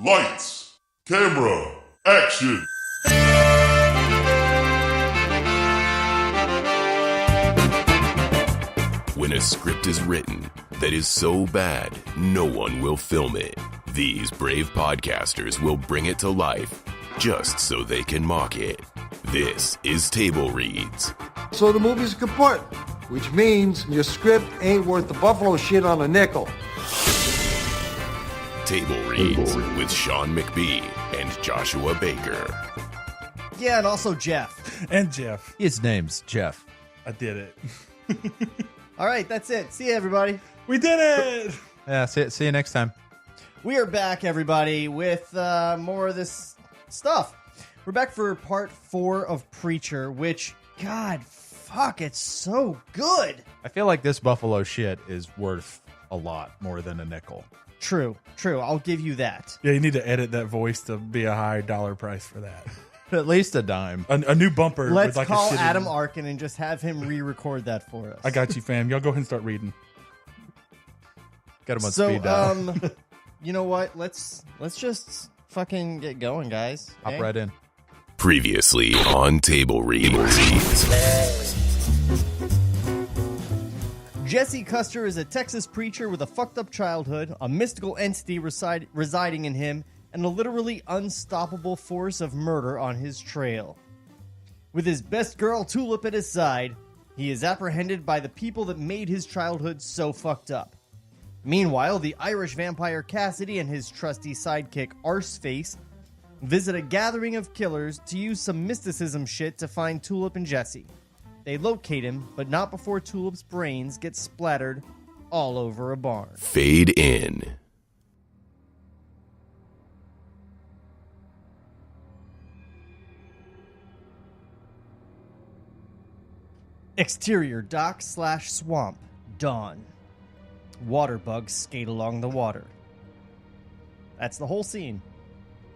Lights, camera, action. When a script is written that is so bad, no one will film it. These brave podcasters will bring it to life just so they can mock it. This is Table Reads. So the movie's kaput, which means your script ain't worth the buffalo shit on a nickel. Table Reads with Sean McBee and Joshua Baker. Yeah, and also Jeff. And Jeff. His name's Jeff. I did it. All right, that's it. See you, everybody. We did it! Yeah, see you next time. We are back, everybody, with more of this stuff. We're back for part 4 of Preacher, which, God, fuck, it's so good. I feel like this buffalo shit is worth a lot more than a nickel. True. I'll give you that. Yeah, you need to edit that voice to be a high dollar price for that. At least a dime. A new bumper. Let's with like call a shitty... Adam Arkin and just have him re-record that for us. I got you, fam. Y'all go ahead and start reading. Get him on speed dial. You know what? Let's just fucking get going, guys. Hop Okay? right in. Previously on Table Reads. Jesse Custer is a Texas preacher with a fucked up childhood, a mystical entity residing in him, and a literally unstoppable force of murder on his trail. With his best girl Tulip at his side, he is apprehended by the people that made his childhood so fucked up. Meanwhile, the Irish vampire Cassidy and his trusty sidekick Arseface visit a gathering of killers to use some mysticism shit to find Tulip and Jesse. They locate him, but not before Tulip's brains get splattered all over a barn. Fade in. Exterior dock/swamp, dawn. Water bugs skate along the water. That's the whole scene.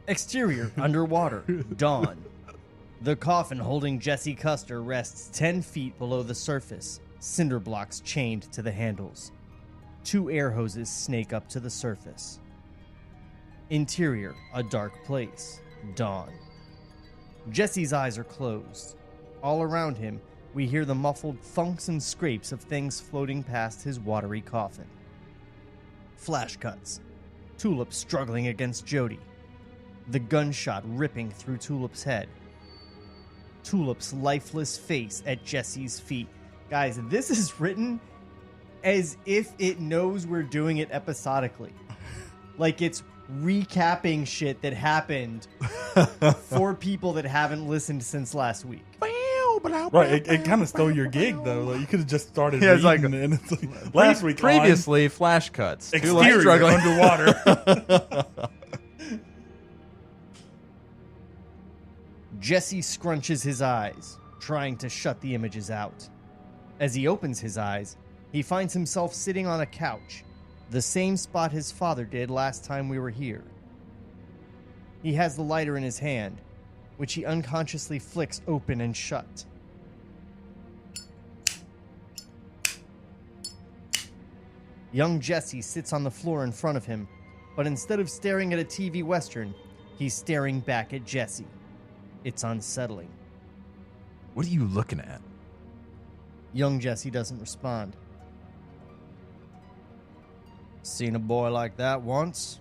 Exterior underwater, dawn. The coffin holding Jesse Custer rests 10 feet below the surface, cinder blocks chained to the handles. 2 air hoses snake up to the surface. Interior, a dark place, dawn. Jesse's eyes are closed. All around him, we hear the muffled thunks and scrapes of things floating past his watery coffin. Flash cuts. Tulip struggling against Jody. The gunshot ripping through Tulip's head. Tulip's lifeless face at Jesse's feet. Guys, this is written as if it knows we're doing it episodically. Like it's recapping shit that happened for people that haven't listened since last week. Right, it kind of stole your gig, though. Like, you could have just started Yeah, it's reading and it's like, last week Previously, flash cuts. exterior underwater. Jesse scrunches his eyes, trying to shut the images out. As he opens his eyes, he finds himself sitting on a couch, the same spot his father did last time we were here. He has the lighter in his hand, which he unconsciously flicks open and shut. Young Jesse sits on the floor in front of him, but instead of staring at a TV Western, he's staring back at Jesse. It's unsettling. What are you looking at? Young Jesse doesn't respond. Seen a boy like that once?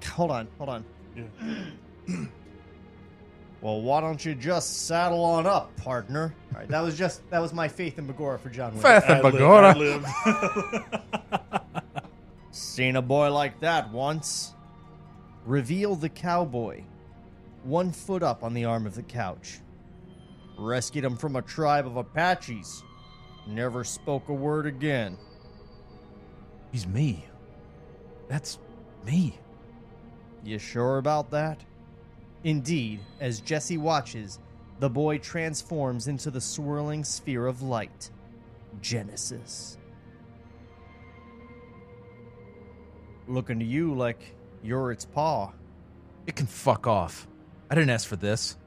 Hold on. Yeah. Well, why don't you just saddle on up, partner? All right, that was my Faith in Begora for John Wick. Faith and Begora. Seen a boy like that once. Reveal the cowboy. 1 foot up on the arm of the couch. Rescued him from a tribe of Apaches. Never spoke a word again. He's me. That's me. You sure about that? Indeed, as Jesse watches, the boy transforms into the swirling sphere of light. Genesis. Looking to you like you're its paw. It can fuck off. I didn't ask for this.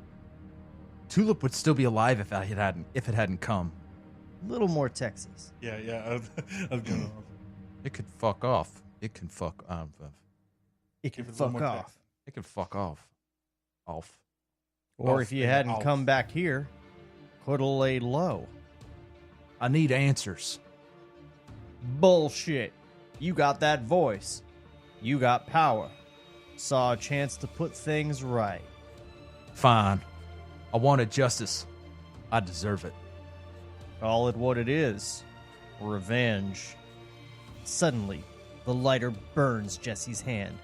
Tulip would still be alive if it hadn't come. A little more Texas. Yeah. I was going It could fuck off. It can fuck off. It can Give it a little fuck more off. It can fuck off. Or Off, if you yeah, hadn't off. come back here, coulda laid low. I need answers. Bullshit. You got that voice. You got power. Saw a chance to put things right. Fine. I wanted justice. I deserve it. Call it what it is. Revenge. Suddenly, the lighter burns Jesse's hand.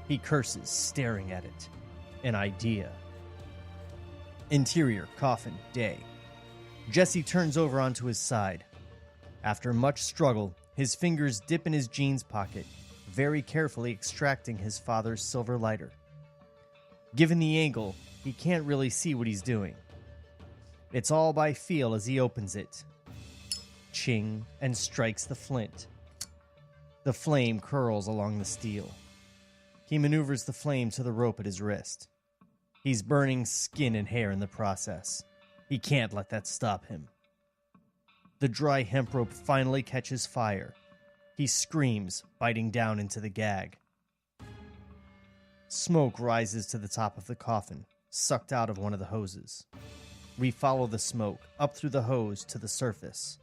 He curses, staring at it. An idea. Interior, coffin, day. Jesse turns over onto his side. After much struggle, his fingers dip in his jeans pocket, very carefully extracting his father's silver lighter. Given the angle, he can't really see what he's doing. It's all by feel as he opens it. Ching, and strikes the flint. The flame curls along the steel. He maneuvers the flame to the rope at his wrist. He's burning skin and hair in the process. He can't let that stop him. The dry hemp rope finally catches fire. He screams, biting down into the gag. Smoke rises to the top of the coffin, sucked out of one of the hoses. We follow the smoke up through the hose to the surface.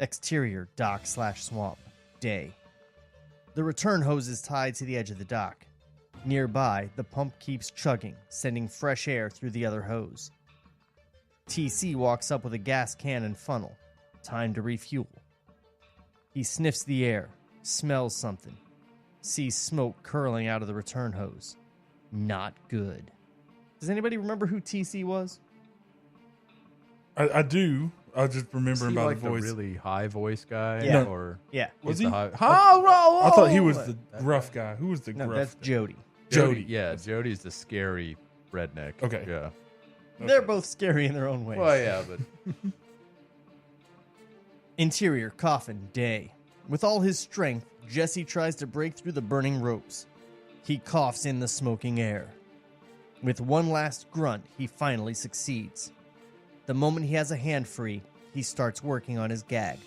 Exterior, dock/swamp, day. The return hose is tied to the edge of the dock. Nearby, the pump keeps chugging, sending fresh air through the other hose. TC walks up with a gas can and funnel. Time to refuel. He sniffs the air, smells something, sees smoke curling out of the return hose. Not good. Does anybody remember who TC was? I do. I just remember Is he about like the voice. the really high voice guy? Yeah. Or Yeah. Was he's he? the high... I thought he was the rough guy. Who was the No, gruff? that's Jody. Jody. Yeah, Jody's the scary redneck. Okay. Yeah. They're both scary in their own ways. Well, yeah, but Interior, coffin, day. With all his strength, Jesse tries to break through the burning ropes. He coughs in the smoking air. With one last grunt, he finally succeeds. The moment he has a hand free, he starts working on his gag.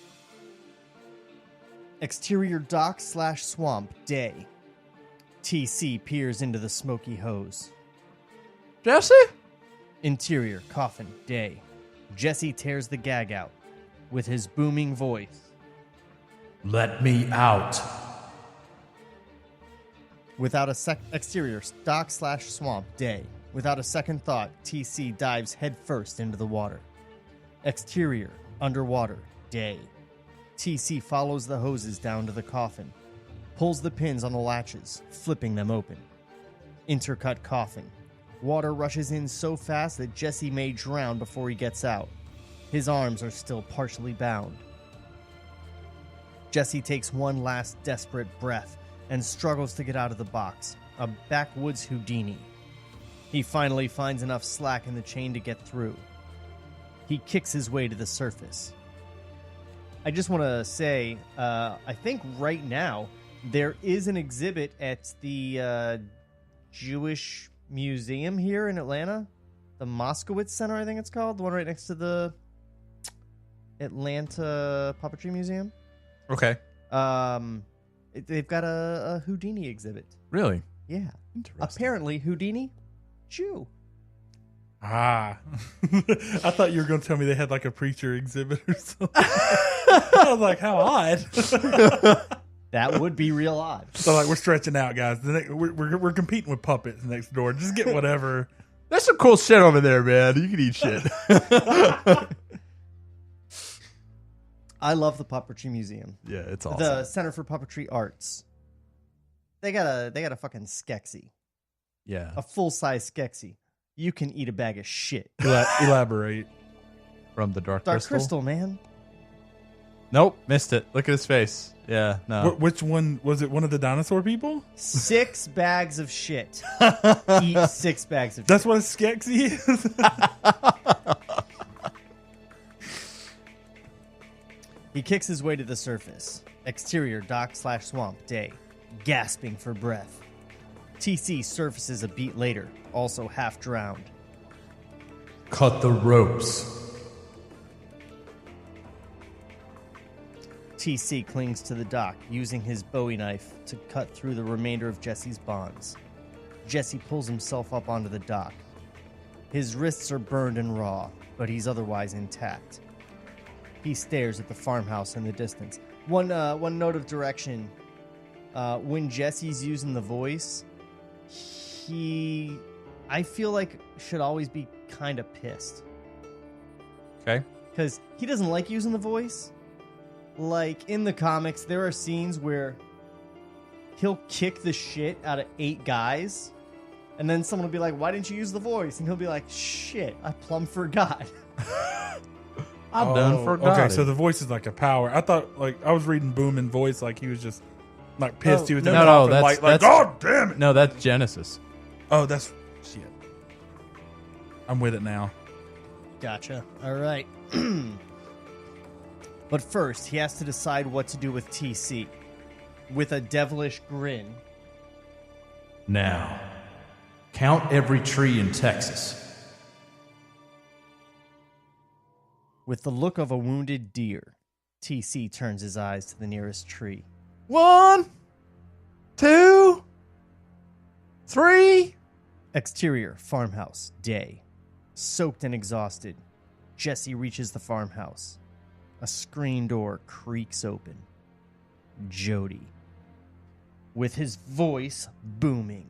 Exterior dock/swamp, day. TC peers into the smoky hose. Jesse? Interior, coffin, day. Jesse tears the gag out. With his booming voice. Let me out. Without a exterior, dock/swamp, day. Without a second thought, TC dives headfirst into the water. Exterior, underwater, day. TC follows the hoses down to the coffin, pulls the pins on the latches, flipping them open. Intercut coffin. Water rushes in so fast that Jesse may drown before he gets out. His arms are still partially bound. Jesse takes one last desperate breath and struggles to get out of the box, a backwoods Houdini. He finally finds enough slack in the chain to get through. He kicks his way to the surface. I just want to say, I think right now there is an exhibit at the Jewish Museum here in Atlanta. The Moskowitz Center, I think it's called. The one right next to the Atlanta Puppetry Museum. Okay. They've got a Houdini exhibit. Really? Yeah. Interesting. Apparently, Houdini, Jew. Ah. I thought you were going to tell me they had like a preacher exhibit or something. I was like, how odd. That would be real odd. So like we're stretching out, guys. We're competing with puppets next door. Just get whatever. There's some cool shit over there, man. You can eat shit. I love the Puppetry Museum. Yeah, it's awesome. The Center for Puppetry Arts. They got a fucking Skeksis. Yeah. A full-size Skeksis. You can eat a bag of shit. Elaborate. From the Dark Dark Crystal, man. Nope, missed it. Look at his face. Yeah, no. Which one was it? One of the dinosaur people? 6 bags of shit. Eat 6 bags of That's shit. what a Skeksis is. He kicks his way to the surface. Exterior dock/swamp, day. Gasping for breath. TC surfaces a beat later, also half drowned. Cut the ropes. TC clings to the dock, using his Bowie knife to cut through the remainder of Jesse's bonds. Jesse pulls himself up onto the dock. His wrists are burned and raw, but he's otherwise intact. He stares at the farmhouse in the distance. One note of direction. When Jesse's using the voice, I feel like should always be kind of pissed. Okay. Because he doesn't like using the voice. Like, in the comics, there are scenes where he'll kick the shit out of 8 guys, and then someone will be like, why didn't you use the voice? And he'll be like, shit, I plumb forgot. I done forgot. Okay, so the voice is like a power. I thought, like, I was reading Boomin' voice like he was just, like, pissed. He was no, that's God damn it. No, that's Genesis. Oh, that's, shit. I'm with it now. Gotcha. All right. But first, he has to decide what to do with TC. With a devilish grin, Now, count every tree in Texas. with the look of a wounded deer, TC turns his eyes to the nearest tree. 1, 2, 3. Exterior, farmhouse, day. Soaked and exhausted, Jesse reaches the farmhouse. A screen door creaks open. Jody, with his voice booming.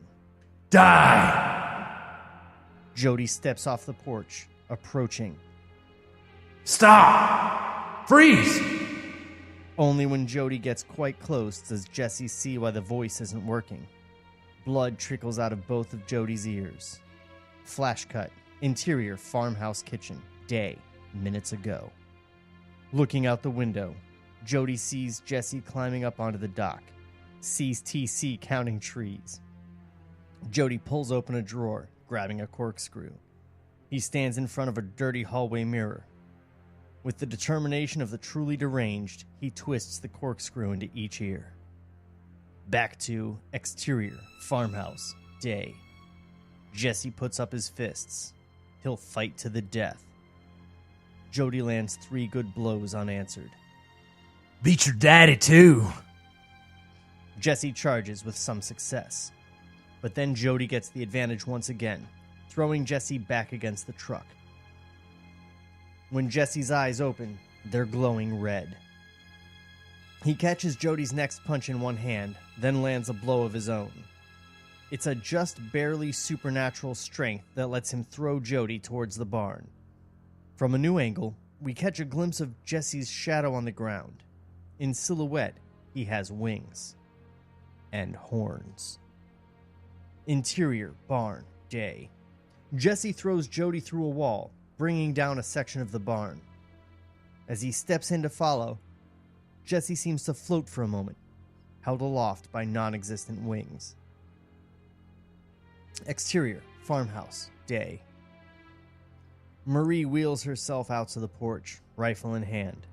Die! Jody steps off the porch, approaching. Stop! Freeze! Only when Jody gets quite close does Jesse see why the voice isn't working. Blood trickles out of both of Jody's ears. Flash cut. Interior farmhouse kitchen. Day. Minutes ago. Looking out the window, Jody sees Jesse climbing up onto the dock. Sees TC counting trees. Jody pulls open a drawer, grabbing a corkscrew. He stands in front of a dirty hallway mirror. With the determination of the truly deranged, he twists the corkscrew into each ear. Back to exterior, farmhouse, day. Jesse puts up his fists. He'll fight to the death. Jody lands 3 good blows unanswered. Beat your daddy, too. Jesse charges with some success. But then Jody gets the advantage once again, throwing Jesse back against the truck. When Jesse's eyes open, they're glowing red. He catches Jody's next punch in one hand, then lands a blow of his own. It's a just barely supernatural strength that lets him throw Jody towards the barn. From a new angle, we catch a glimpse of Jesse's shadow on the ground. In silhouette, he has wings. And horns. Interior, barn, day. Jesse throws Jody through a wall, bringing down a section of the barn. As he steps in to follow, Jesse seems to float for a moment, held aloft by non-existent wings. Exterior, farmhouse, day. Marie wheels herself out to the porch, rifle in hand.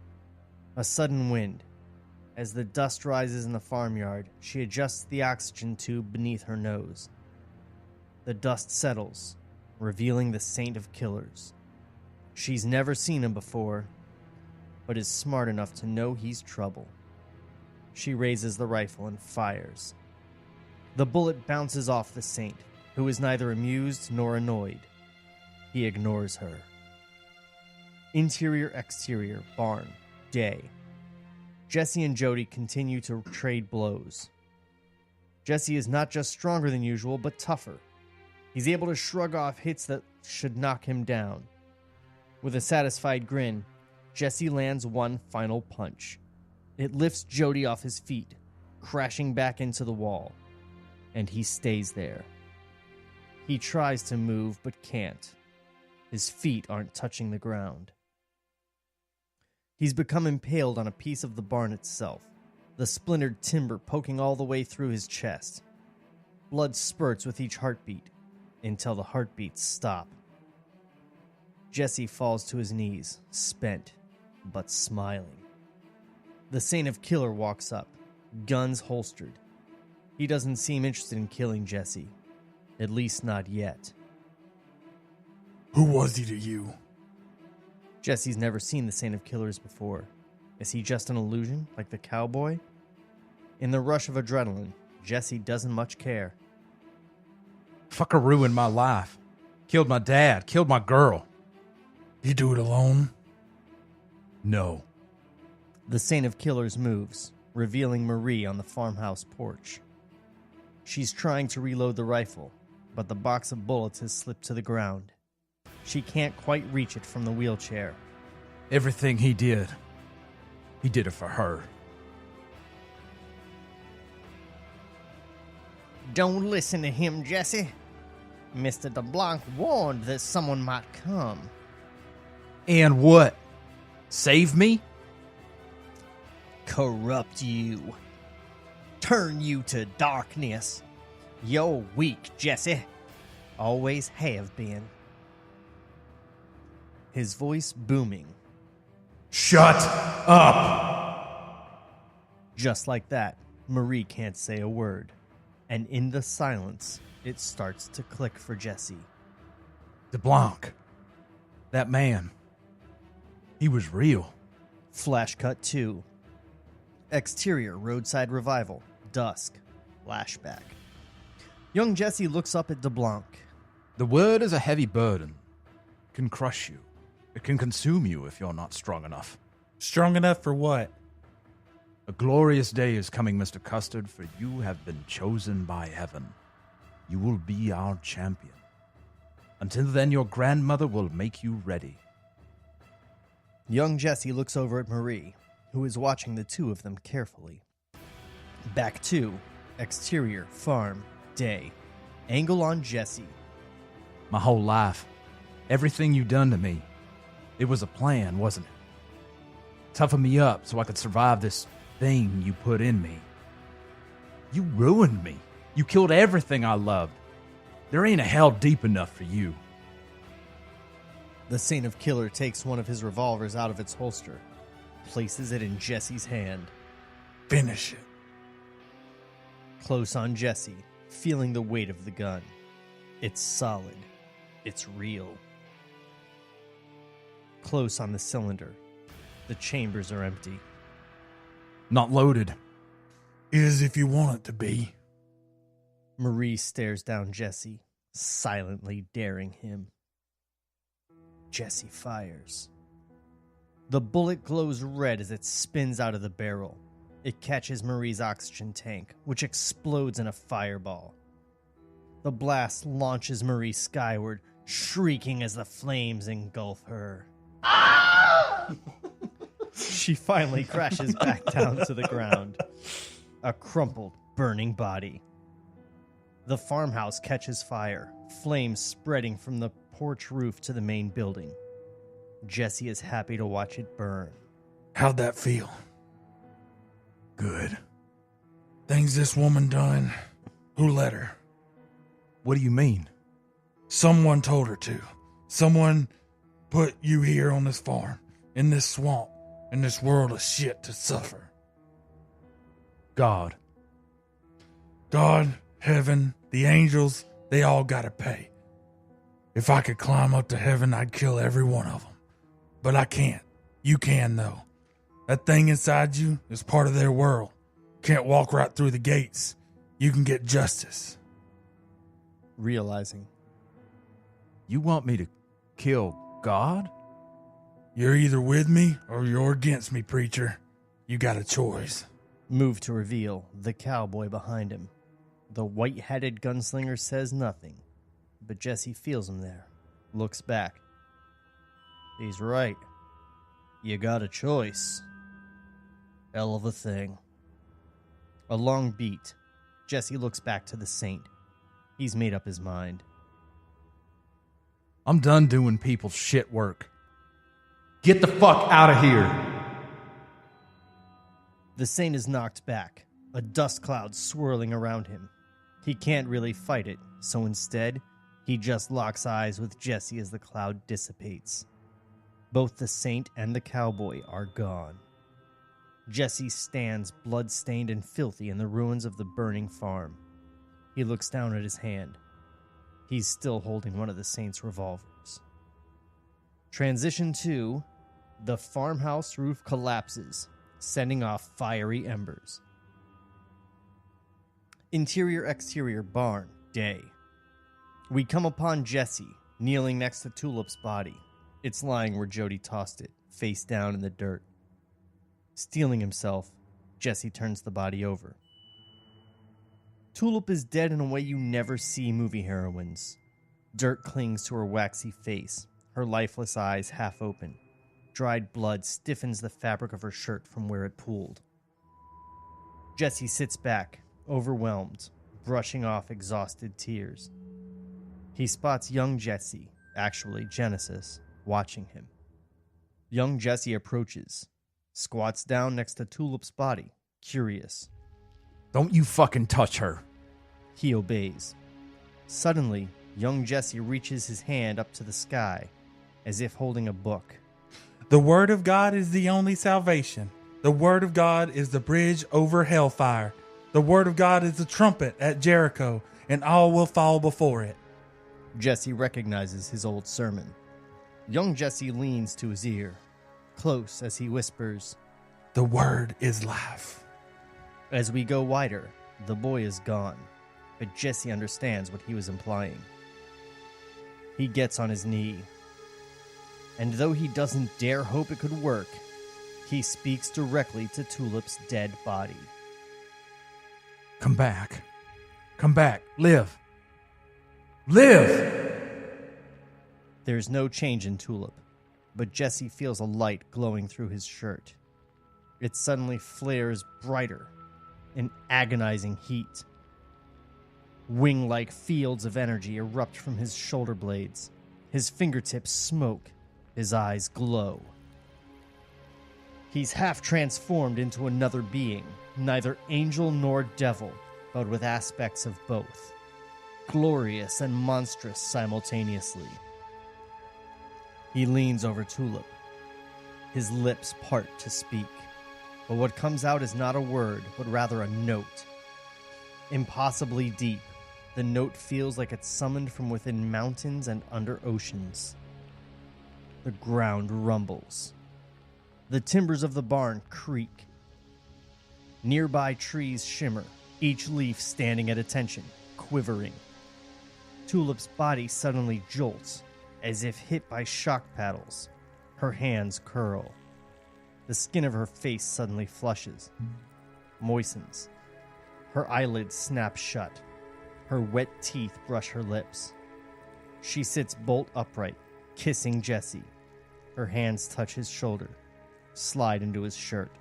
A sudden wind. As the dust rises in the farmyard, she adjusts the oxygen tube beneath her nose. The dust settles, revealing the Saint of Killers. She's never seen him before, but is smart enough to know he's trouble. She raises the rifle and fires. The bullet bounces off the Saint, who is neither amused nor annoyed. He ignores her. Interior, exterior, barn, day. Jesse and Jody continue to trade blows. Jesse is not just stronger than usual, but tougher. He's able to shrug off hits that should knock him down. With a satisfied grin, Jesse lands one final punch. It lifts Jody off his feet, crashing back into the wall. And he stays there. He tries to move, but can't. His feet aren't touching the ground. He's become impaled on a piece of the barn itself, the splintered timber poking all the way through his chest. Blood spurts with each heartbeat, until the heartbeats stop. Jesse falls to his knees, spent, but smiling. The Saint of Killer walks up, guns holstered. He doesn't seem interested in killing Jesse, at least not yet. Who was he to you? Jesse's never seen the Saint of Killers before. Is he just an illusion, like the cowboy? In the rush of adrenaline, Jesse doesn't much care. Fucker ruined my life. Killed my dad. Killed my girl. You do it alone? No. The Saint of Killers moves, revealing Marie on the farmhouse porch. She's trying to reload the rifle, but the box of bullets has slipped to the ground. She can't quite reach it from the wheelchair. Everything he did it for her. Don't listen to him, Jesse. Mr. DeBlanc warned that someone might come. And what? Save me? Corrupt you. Turn you to darkness. You're weak, Jesse. Always have been. His voice booming. Shut up! Just like that, Marie can't say a word. And in the silence, it starts to click for Jesse. DeBlanc. That man. He was real. Flash cut 2. Exterior roadside revival. Dusk. Flashback. Young Jesse looks up at DeBlanc. The word is a heavy burden. It can crush you. It can consume you if you're not strong enough. Strong enough for what? A glorious day is coming, Mr. Custard, for you have been chosen by heaven. You will be our champion. Until then, your grandmother will make you ready. Young Jesse looks over at Marie, who is watching the two of them carefully. Back 2. Exterior, farm, day. Angle on Jesse. My whole life. Everything you done to me. It was a plan, wasn't it? Toughen me up so I could survive this thing you put in me. You ruined me. You killed everything I loved. There ain't a hell deep enough for you. The Saint of Killer takes one of his revolvers out of its holster, places it in Jesse's hand. Finish it. Close on Jesse, feeling the weight of the gun. It's solid. It's real. Close on the cylinder. The chambers are empty. Not loaded. Is if you want it to be. Marie stares down Jesse, silently daring him. Jesse fires. The bullet glows red as it spins out of the barrel. It catches Marie's oxygen tank, which explodes in a fireball. The blast launches Marie skyward, shrieking as the flames engulf her. She finally crashes back down to the ground, a crumpled, burning body. The farmhouse catches fire, flames spreading from the porch roof to the main building. Jesse is happy to watch it burn. How'd that feel? Good. Things this woman done. Who let her? What do you mean? Someone told her to. Someone put you here on this farm, in this swamp, in this world of shit to suffer. God. God, heaven, the angels, they all gotta pay. If I could climb up to heaven, I'd kill every one of them. But I can't. You can, though. That thing inside you is part of their world. Can't walk right through the gates. You can get justice. Realizing. You want me to kill God? You're either with me or you're against me, preacher. You got a choice. Move to reveal the cowboy behind him. The white-hatted gunslinger says nothing, but Jesse feels him there, looks back. He's right. You got a choice. Hell of a thing. A long beat. Jesse looks back to the Saint. He's made up his mind. I'm done doing people's shit work. Get the fuck out of here! The Saint is knocked back, a dust cloud swirling around him. He can't really fight it, so instead, he just locks eyes with Jesse as the cloud dissipates. Both the Saint and the cowboy are gone. Jesse stands blood-stained and filthy in the ruins of the burning farm. He looks down at his hand. He's still holding one of the Saint's revolvers. Transition to the farmhouse roof collapses. sending off fiery embers. Interior-exterior barn, day. We come upon Jesse, kneeling next to Tulip's body. It's lying where Jody tossed it, face down in the dirt. Steeling himself, Jesse turns the body over. Tulip is dead in a way you never see movie heroines. Dirt clings to her waxy face, her lifeless eyes half open. Dried blood stiffens the fabric of her shirt from where it pooled. Jesse sits back, overwhelmed, brushing off exhausted tears. He spots young Jesse, actually Genesis, watching him. Young Jesse approaches, squats down next to Tulip's body, curious. Don't you fucking touch her. He obeys. Suddenly, young Jesse reaches his hand up to the sky, as if holding a book. The word of God is the only salvation. The word of God is the bridge over hellfire. The word of God is the trumpet at Jericho, and all will fall before it. Jesse recognizes his old sermon. Young Jesse leans to his ear, close as he whispers, The word is life. As we go wider, the boy is gone, but Jesse understands what he was implying. He gets on his knee, and though he doesn't dare hope it could work, he speaks directly to Tulip's dead body. Come back. Come back. Live. Live! There's no change in Tulip, but Jesse feels a light glowing through his shirt. It suddenly flares brighter, in agonizing heat. Wing-like fields of energy erupt from his shoulder blades. His fingertips smoke. His eyes glow. He's half transformed into another being, neither angel nor devil, but with aspects of both. Glorious and monstrous simultaneously. He leans over Tulip. His lips part to speak, but what comes out is not a word, but rather a note. Impossibly deep, the note feels like it's summoned from within mountains and under oceans. The ground rumbles. The timbers of the barn creak. Nearby trees shimmer, each leaf standing at attention, quivering. Tulip's body suddenly jolts, as if hit by shock paddles. Her hands curl. The skin of her face suddenly flushes, moistens. Her eyelids snap shut. Her wet teeth brush her lips. She sits bolt upright, kissing Jesse. Her hands touch his shoulder, slide into his shirt.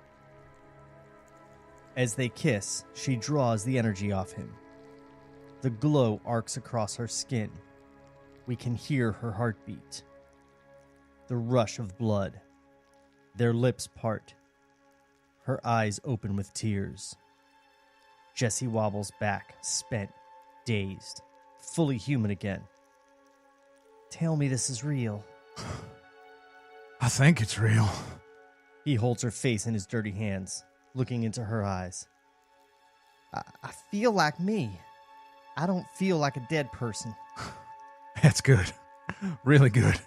As they kiss, she draws the energy off him. The glow arcs across her skin. We can hear her heartbeat. The rush of blood. Their lips part. Her eyes open with tears. Jesse wobbles back, spent, dazed, fully human again. Tell me this is real. I think it's real. He holds her face in his dirty hands, looking into her eyes. I feel like me. I don't feel like a dead person. That's good. Really good.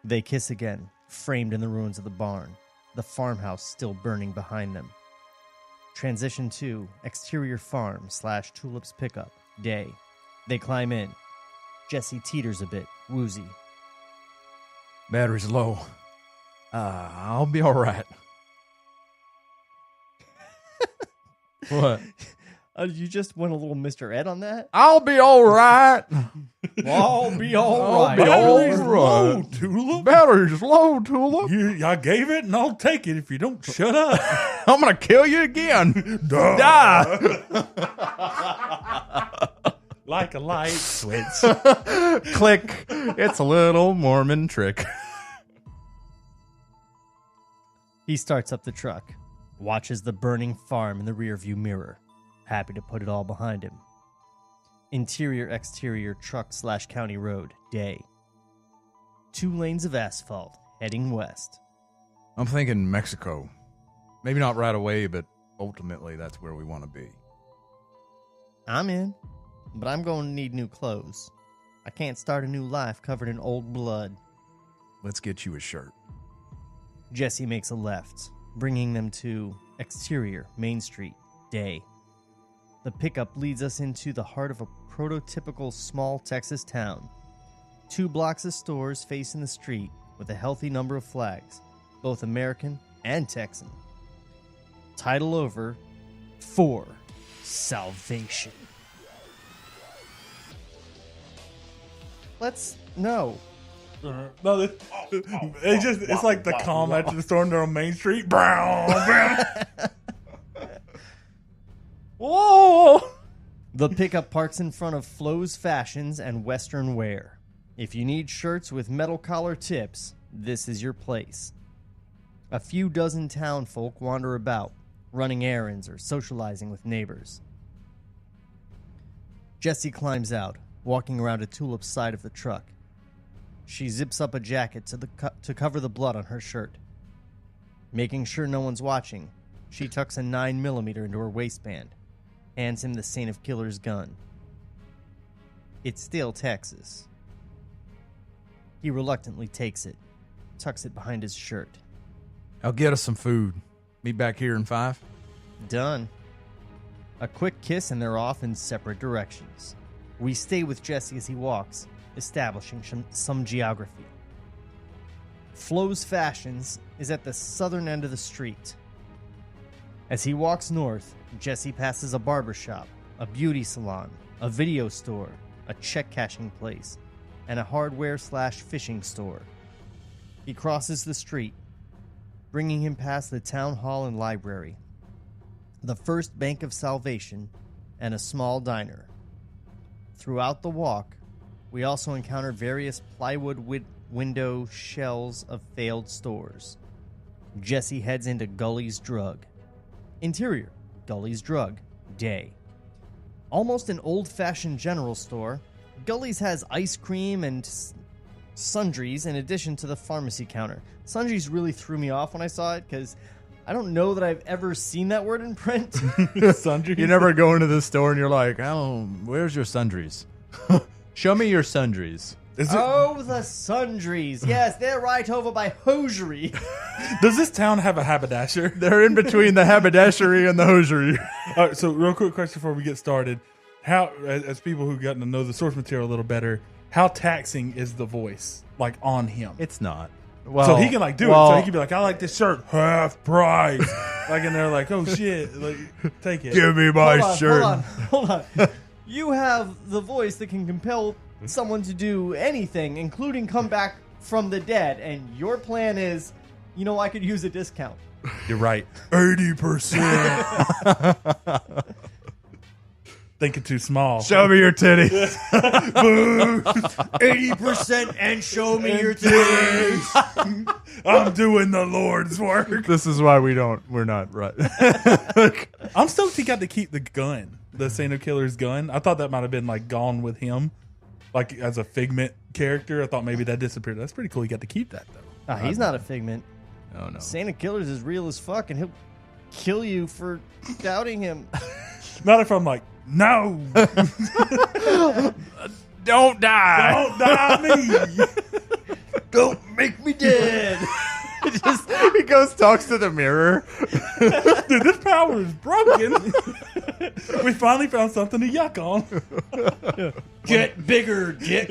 They kiss again, framed in the ruins of the barn, the farmhouse still burning behind them. Transition to exterior farm / Tulip's pickup, day. They climb in. Jesse teeters a bit, woozy. Battery's low. I'll be all right. What? You just went a little Mr. Ed on that? I'll be all right. I'll be all right. Battery's low, Tulip. Battery's low, Tulip. I gave it, and I'll take it if you don't shut up. I'm going to kill you again. Duh. Die. Like a light switch. Click. It's a little Mormon trick. He starts up the truck, watches the burning farm in the rearview mirror, happy to put it all behind him. Interior-exterior truck / county road, day. 2 lanes of asphalt, heading west. I'm thinking Mexico. Maybe not right away, but ultimately that's where we want to be. I'm in, but I'm going to need new clothes. I can't start a new life covered in old blood. Let's get you a shirt. Jesse makes a left, bringing them to Exterior, Main Street, day. The pickup leads us into the heart of a prototypical small Texas town. 2 blocks of stores facing the street with a healthy number of flags, both American and Texan. Title over, For Salvation. No. No, it's like the calm after the storm. They're on Main Street. Brown. Whoa! The pickup parks in front of Flo's Fashions and Western Wear. If you need shirts with metal collar tips, this is your place. A few dozen town folk wander about, running errands or socializing with neighbors. Jessie climbs out, walking around a Tulip's side of the truck. She zips up a jacket to cover the blood on her shirt. Making sure no one's watching, she tucks a 9mm into her waistband, hands him the Saint of Killer's gun. It's still Texas. He reluctantly takes it, tucks it behind his shirt. I'll get us some food. Meet back here in 5. Done. A quick kiss and they're off in separate directions. We stay with Jesse as he walks, establishing some geography. Flo's Fashions is at the southern end of the street. As he walks north, Jesse passes a barber shop, a beauty salon, a video store, a check cashing place, and a hardware/fishing store. He crosses the street, bringing him past the town hall and library, the First Bank of Salvation, and a small diner. Throughout the walk, we also encounter various plywood window shells of failed stores. Jesse heads into Gully's Drug. Interior, Gully's Drug, day. Almost an old-fashioned general store, Gully's has ice cream and sundries in addition to the pharmacy counter. Sundries really threw me off when I saw it because I don't know that I've ever seen that word in print. Sundries? You never go into the store and you're like, oh, where's your sundries? Show me your sundries. Oh, the sundries. Yes, they're right over by hosiery. Does this town have a haberdasher? They're in between the haberdashery and the hosiery. All right, so real quick question before we get started. How, as people who've gotten to know the source material a little better, how taxing is the voice, like, on him? It's not. Well, so he can, like, do it. So he can be like, I like this shirt, half price. Like, and they're like, oh, shit. Like, take it. Give me my shirt. Hold on. You have the voice that can compel someone to do anything, including come back from the dead, and your plan is, I could use a discount. You're right. 80%. Thinking too small. Show me your titties. 80% and show me your titties. I'm doing the Lord's work. This is why we're not right. I'm stoked he got to keep the gun, the Saint of Killer's gun. I thought that might have been like gone with him, like as a Figment character. I thought maybe that disappeared. That's pretty cool. He got to keep that though. He's not a Figment. Oh no. Saint of Killers is real as fuck, and he'll kill you for doubting him. Not if I'm like, no. Don't die. Don't die me. Don't make me dead. He goes, talks to the mirror. Dude, this power is broken. We finally found something to yuck on. Get bigger, dick.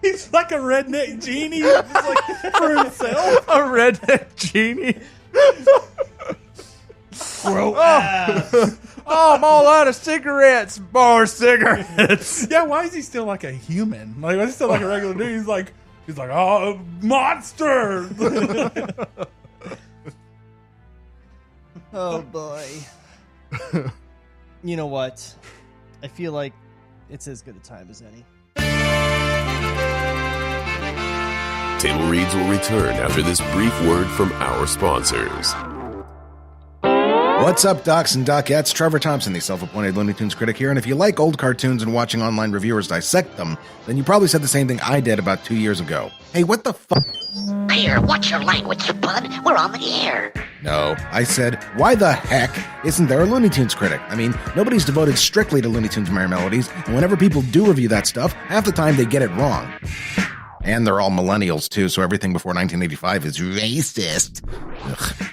He's like a redneck genie, just like for himself. A redneck genie. Grow ass. Oh, I'm all out of cigarettes. More cigarettes. Yeah, why is he still like a human? Like, why is he still like a regular dude? He's like, oh, monster. Oh boy. You know what? I feel like it's as good a time as any. Table Reads will return after this brief word from our sponsors. What's up, docs and docettes? Trevor Thompson, the self-appointed Looney Tunes critic here, and if you like old cartoons and watching online reviewers dissect them, then you probably said the same thing I did about 2 years ago. Hey, what the fuck? Here, watch your language, you bud. We're on the air. No, I said, why the heck isn't there a Looney Tunes critic? I mean, nobody's devoted strictly to Looney Tunes Merry Melodies, and whenever people do review that stuff, half the time they get it wrong. And they're all millennials, too, so everything before 1985 is racist. Ugh.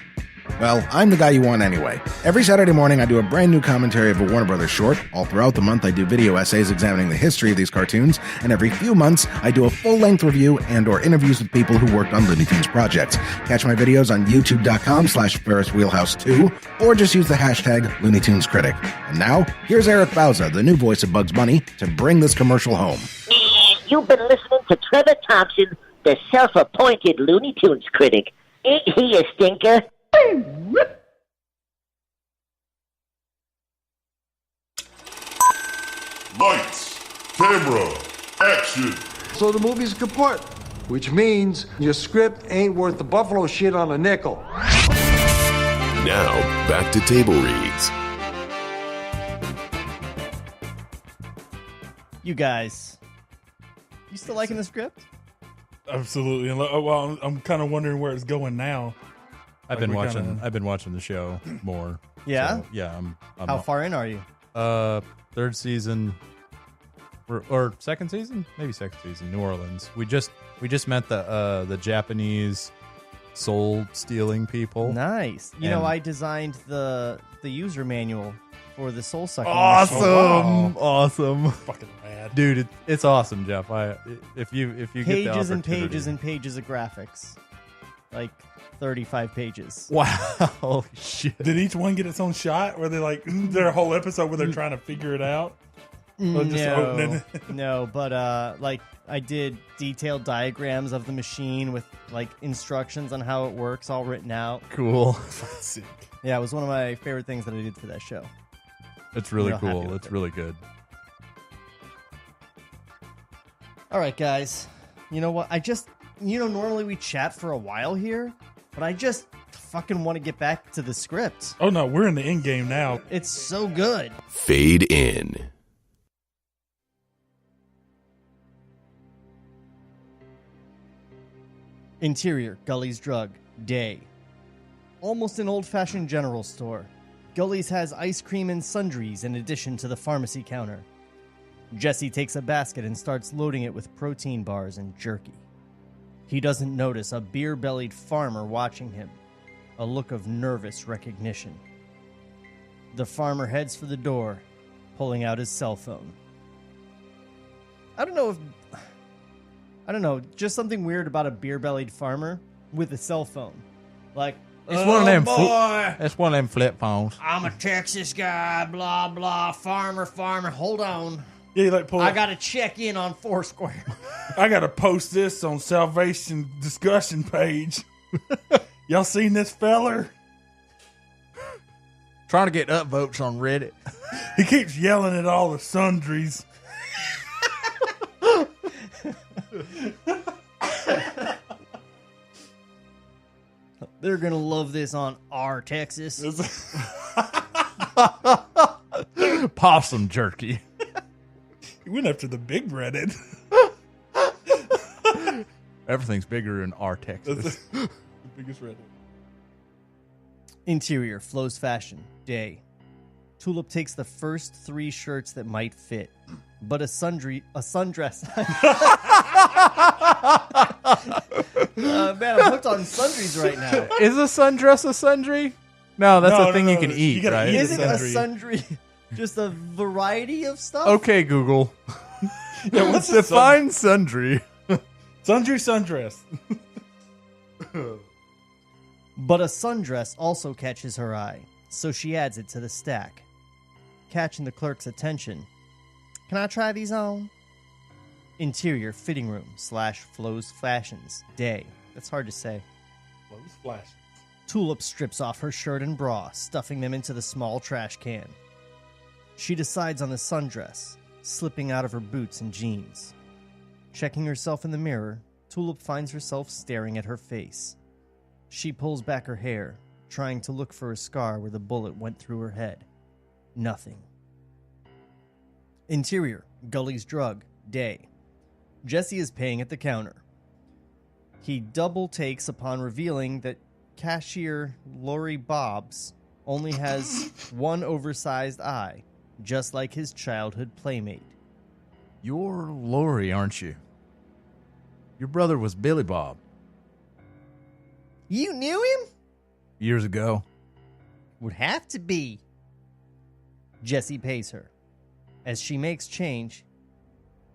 Well, I'm the guy you want anyway. Every Saturday morning, I do a brand new commentary of a Warner Brothers short. All throughout the month, I do video essays examining the history of these cartoons. And every few months, I do a full-length review and or interviews with people who worked on Looney Tunes projects. Catch my videos on youtube.com/FerrisWheelhouse2 or just use the hashtag Looney Tunes Critic. And now, here's Eric Bauza, the new voice of Bugs Bunny, to bring this commercial home. You've been listening to Trevor Thompson, the self-appointed Looney Tunes critic. Ain't he a stinker? Lights, camera, action. So the movie's kaput, which means your script ain't worth the buffalo shit on a nickel. Now, back to Table Reads. You guys, you still liking the script? Absolutely. Well, I'm kind of wondering where it's going now. I've been watching the show more. Yeah? So, yeah. I'm How far in are you? Third season or second season? Maybe second season. New Orleans. We just met the Japanese soul stealing people. Nice. You know, I designed the user manual for the soul sucking. Awesome. Fucking rad. Dude, it's awesome, Jeff. If you get the pages and opportunity. pages and pages of graphics. Like 35 pages. Wow. Holy shit. Did each one get its own shot? Were they like, their a whole episode where they're trying to figure it out? Or just opening it? No, but like I did detailed diagrams of the machine with like instructions on how it works all written out. Cool. Sick. Yeah, it was one of my favorite things that I did for that show. It's really Real happy cool. with It's it. really good. All right, guys. You know what? Normally we chat for a while here, but I just fucking want to get back to the script. Oh, no, we're in the end game now. It's so good. Fade in. Interior, Gully's Drug, day. Almost an old-fashioned general store. Gully's has ice cream and sundries in addition to the pharmacy counter. Jesse takes a basket and starts loading it with protein bars and jerky. He doesn't notice a beer-bellied farmer watching him, a look of nervous recognition. The farmer heads for the door, pulling out his cell phone. I don't know, just something weird about a beer-bellied farmer with a cell phone. Like, It's one of them. It's one of them flip phones. I'm a Texas guy, blah, blah, farmer, hold on. Yeah, you like pull I got to check in on Foursquare. I got to post this on Salvation discussion page. Y'all seen this feller? Trying to get upvotes on Reddit. He keeps yelling at all the sundries. They're going to love this on our Texas. Possum jerky. He went after the big Reddit. Everything's bigger in our Texas. The biggest Reddit. Interior, Flo's Fashion, day. Tulip takes the first 3 shirts that might fit, but a sundress. Man, I'm hooked on sundries right now. Is a sundress a sundry? No, that's a thing you can You eat, gotta right? eat Isn't a sundry just a variety of stuff? Okay, Google. Yeah, what's a Define sundry. Sundry sundress. But a sundress also catches her eye, so she adds it to the stack. Catching the clerk's attention. Can I try these on? Interior, fitting room / Flo's Fashions, day. That's hard to say. Flo's Flash. Tulip strips off her shirt and bra, stuffing them into the small trash can. She decides on the sundress, slipping out of her boots and jeans. Checking herself in the mirror, Tulip finds herself staring at her face. She pulls back her hair, trying to look for a scar where the bullet went through her head. Nothing. Interior, Gully's Drug, day. Jesse is paying at the counter. He double takes upon revealing that cashier Lori Bobs only has one oversized eye, just like his childhood playmate. You're Lori, aren't you? Your brother was Billy Bob. You knew him? Years ago. Would have to be. Jesse pays her. As she makes change,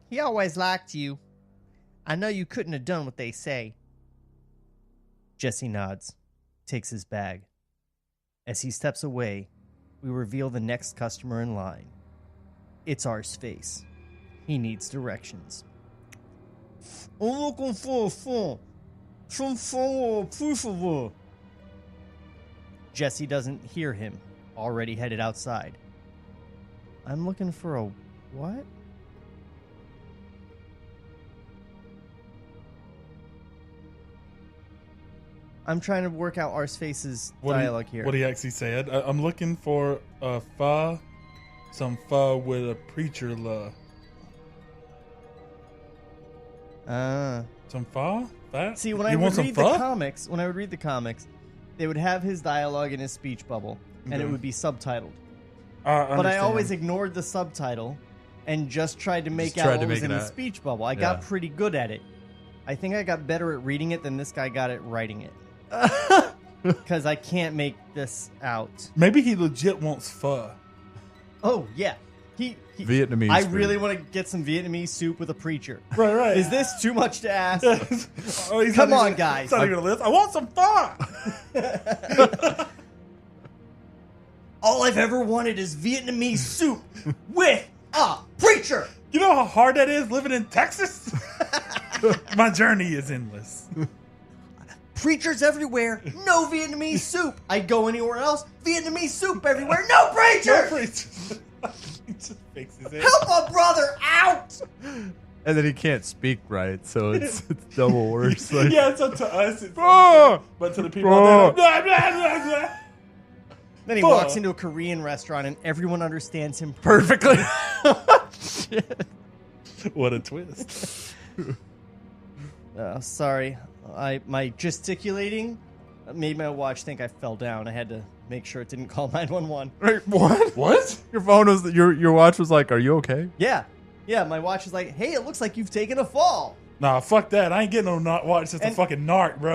he always liked you. I know you couldn't have done what they say. Jesse nods, takes his bag. As he steps away, we reveal the next customer in line. It's Arse Face. He needs directions. I'm looking for a phone. Some phone approval. Jesse doesn't hear him, already headed outside. I'm looking for a what? I'm trying to work out Arseface's dialogue here. What he actually said. I'm looking for a pho, some pho with a preacher la. Some pho? That? See, when I would read the comics, they would have his dialogue in his speech bubble, and it would be subtitled. But I always ignored the subtitle and just tried to make out what was in the speech bubble. I got pretty good at it. I think I got better at reading it than this guy got at writing it. Because I can't make this out. Maybe he legit wants pho. Oh, yeah. He Vietnamese I food. really want to get some Vietnamese soup with a preacher. Right. Is this too much to ask? He's Come not on, even, guys. He's not even a list. I want some pho. All I've ever wanted is Vietnamese soup with a preacher. You know how hard that is living in Texas? My journey is endless. Preachers everywhere, no Vietnamese soup. I go anywhere else, Vietnamese soup everywhere, no preacher. No preacher. He just fixes it. Help a brother out. And then he can't speak right, so it's double worse. Like, Yeah, so to us, it's but to the people out there, blah, blah, blah, blah. Then he walks into a Korean restaurant and everyone understands him perfectly. shit. What a twist. Sorry. My gesticulating made my watch think I fell down. I had to make sure it didn't call 911. Right, what? What? Your phone was your watch was like, "Are you okay?" Yeah. My watch is like, hey, it looks like you've taken a fall. Nah, fuck that. I ain't getting no watch. It's a fucking narc, bro.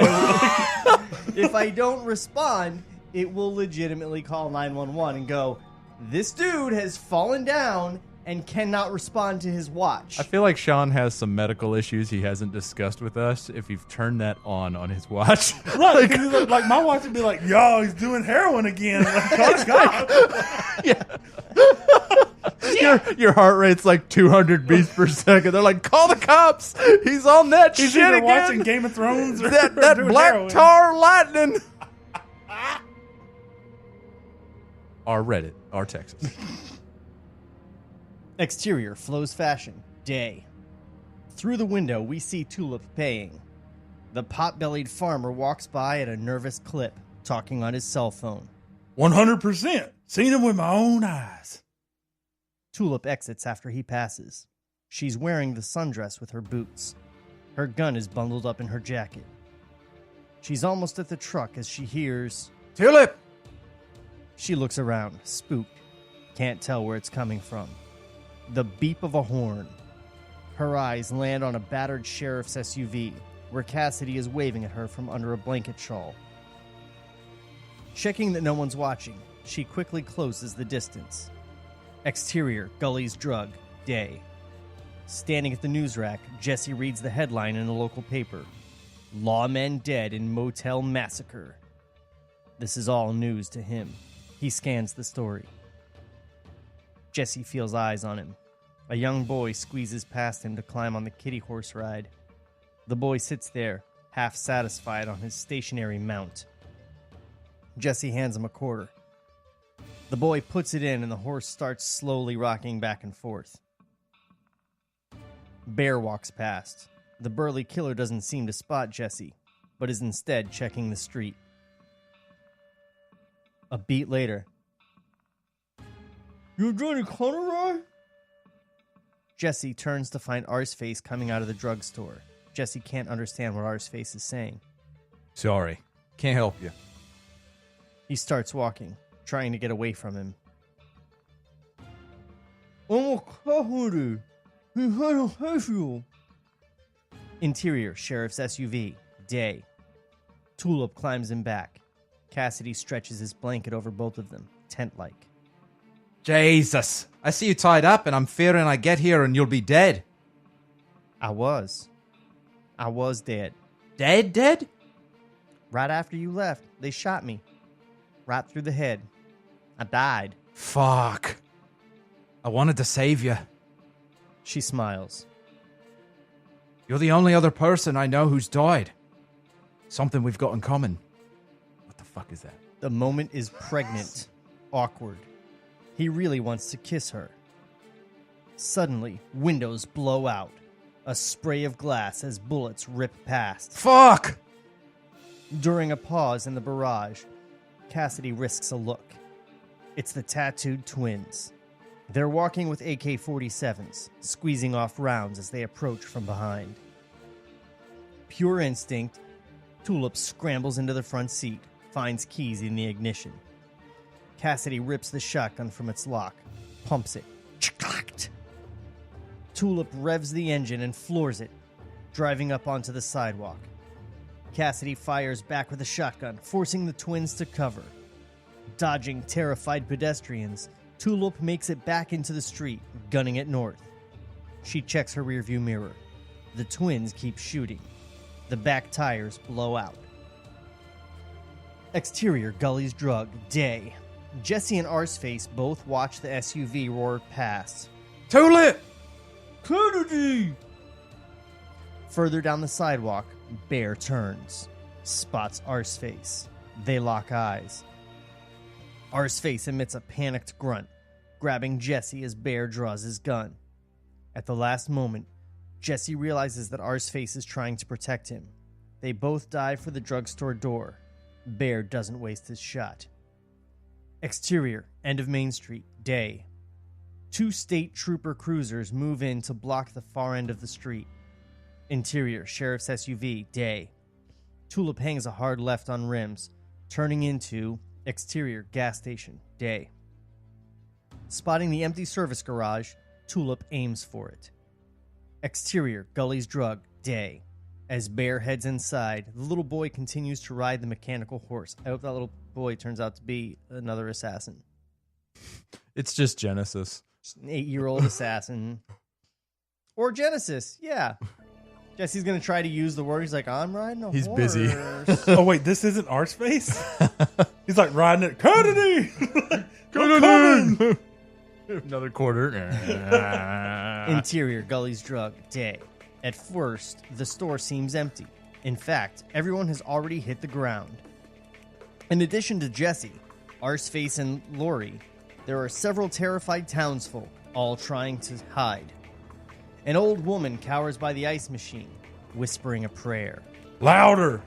If I don't respond, it will legitimately call 911 and go, this dude has fallen down and cannot respond to his watch. I feel like Sean has some medical issues he hasn't discussed with us. If you've turned that on his watch, Right, like my watch would be like, yo, he's doing heroin again. Like, oh, God. your heart rate's like 200 beats per second. They're like, call the cops. He's on that He's shit either again. watching Game of Thrones or that doing black heroin. tar lightning. Our Reddit, our Texas. Exterior, Flo's Fashion, day. Through the window, we see Tulip paying. The pot-bellied farmer walks by at a nervous clip, talking on his cell phone. 100%. Seen him with my own eyes. Tulip exits after he passes. She's wearing the sundress with her boots. Her gun is bundled up in her jacket. She's almost at the truck as she hears, Tulip! She looks around, spooked. Can't tell where it's coming from. The beep of a horn. Her eyes land on a battered sheriff's SUV, where Cassidy is waving at her from under a blanket shawl. Checking that no one's watching, she quickly closes the distance. Exterior, Gully's Drug, day. Standing at the news rack, Jesse reads the headline in a local paper. Lawmen dead in motel massacre. This is all news to him. He scans the story. Jesse feels eyes on him. A young boy squeezes past him to climb on the kitty horse ride. The boy sits there, half satisfied on his stationary mount. Jesse hands him a quarter. The boy puts it in and the horse starts slowly rocking back and forth. Bear walks past. The burly killer doesn't seem to spot Jesse, but is instead checking the street. A beat later. You Johnny Conroy? Jesse turns to find Arseface coming out of the drugstore. Jesse can't understand what Arseface is saying. Sorry. Can't help you. He starts walking, trying to get away from him. I'm a cop with you. He had a you. Interior, Sheriff's SUV, day. Tulip climbs in back. Cassidy stretches his blanket over both of them, tent-like. Jesus. I see you tied up, and I'm fearing I get here and you'll be dead. I was dead. Dead? Right after you left, they shot me. Right through the head. I died. Fuck. I wanted to save you. She smiles. You're the only other person I know who's died. Something we've got in common. What the fuck is that? The moment is pregnant. Awkward. He really wants to kiss her. Suddenly, windows blow out. A spray of glass as bullets rip past. Fuck! During a pause in the barrage, Cassidy risks a look. It's the tattooed twins. They're walking with AK-47s, squeezing off rounds as they approach from behind. Pure instinct, Tulip scrambles into the front seat, finds keys in the ignition. Cassidy rips the shotgun from its lock, pumps it. Tulip revs the engine and floors it, driving up onto the sidewalk. Cassidy fires back with a shotgun, forcing the twins to cover. Dodging terrified pedestrians, Tulip makes it back into the street, gunning it north. She checks her rearview mirror. The twins keep shooting. The back tires blow out. Exterior, Gully's Drug, day. Jesse and Arseface both watch the SUV roar past. Tulip! Kennedy! Further down the sidewalk, Bear turns. Spots Arseface. They lock eyes. Arseface emits a panicked grunt, grabbing Jesse as Bear draws his gun. At the last moment, Jesse realizes that Arseface is trying to protect him. They both dive for the drugstore door. Bear doesn't waste his shot. Exterior, end of Main Street, day. 2 state trooper cruisers move in to block the far end of the street. Interior, Sheriff's SUV, day. Tulip hangs a hard left on rims, turning into exterior, gas station, day. Spotting the empty service garage, Tulip aims for it. Exterior, Gully's Drug, day. As Bear heads inside, the little boy continues to ride the mechanical horse. I hope that little boy turns out to be another assassin. It's just Genesis. Just an 8-year-old assassin. Or Genesis, yeah. Jesse's going to try to use the word. He's like, I'm riding a horse. He's busy. Oh, wait, this isn't Arseface? He's like riding it. Kennedy! Kennedy! Another quarter. Interior, Gully's Drug, day. At first, the store seems empty. In fact, everyone has already hit the ground. In addition to Jesse, Arseface, and Lori, there are several terrified townsfolk, all trying to hide. An old woman cowers by the ice machine, whispering a prayer. Louder!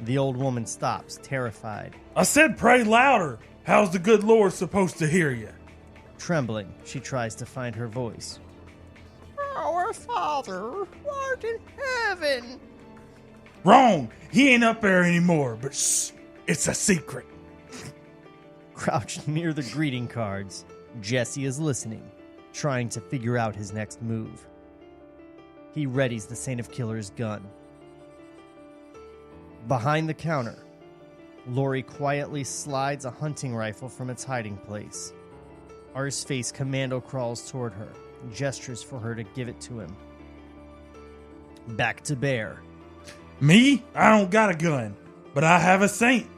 The old woman stops, terrified. I said pray louder. How's the good Lord supposed to hear you? Trembling, she tries to find her voice. Our Father, who art in heaven. Wrong. He ain't up there anymore, but shh, it's a secret. Crouched near the greeting cards, Jesse is listening, trying to figure out his next move. He readies the Saint of Killer's gun. Behind the counter, Lori quietly slides a hunting rifle from its hiding place. Arseface commando crawls toward her, gestures for her to give it to him. Back to Bear. Me? I don't got a gun, but I have a saint.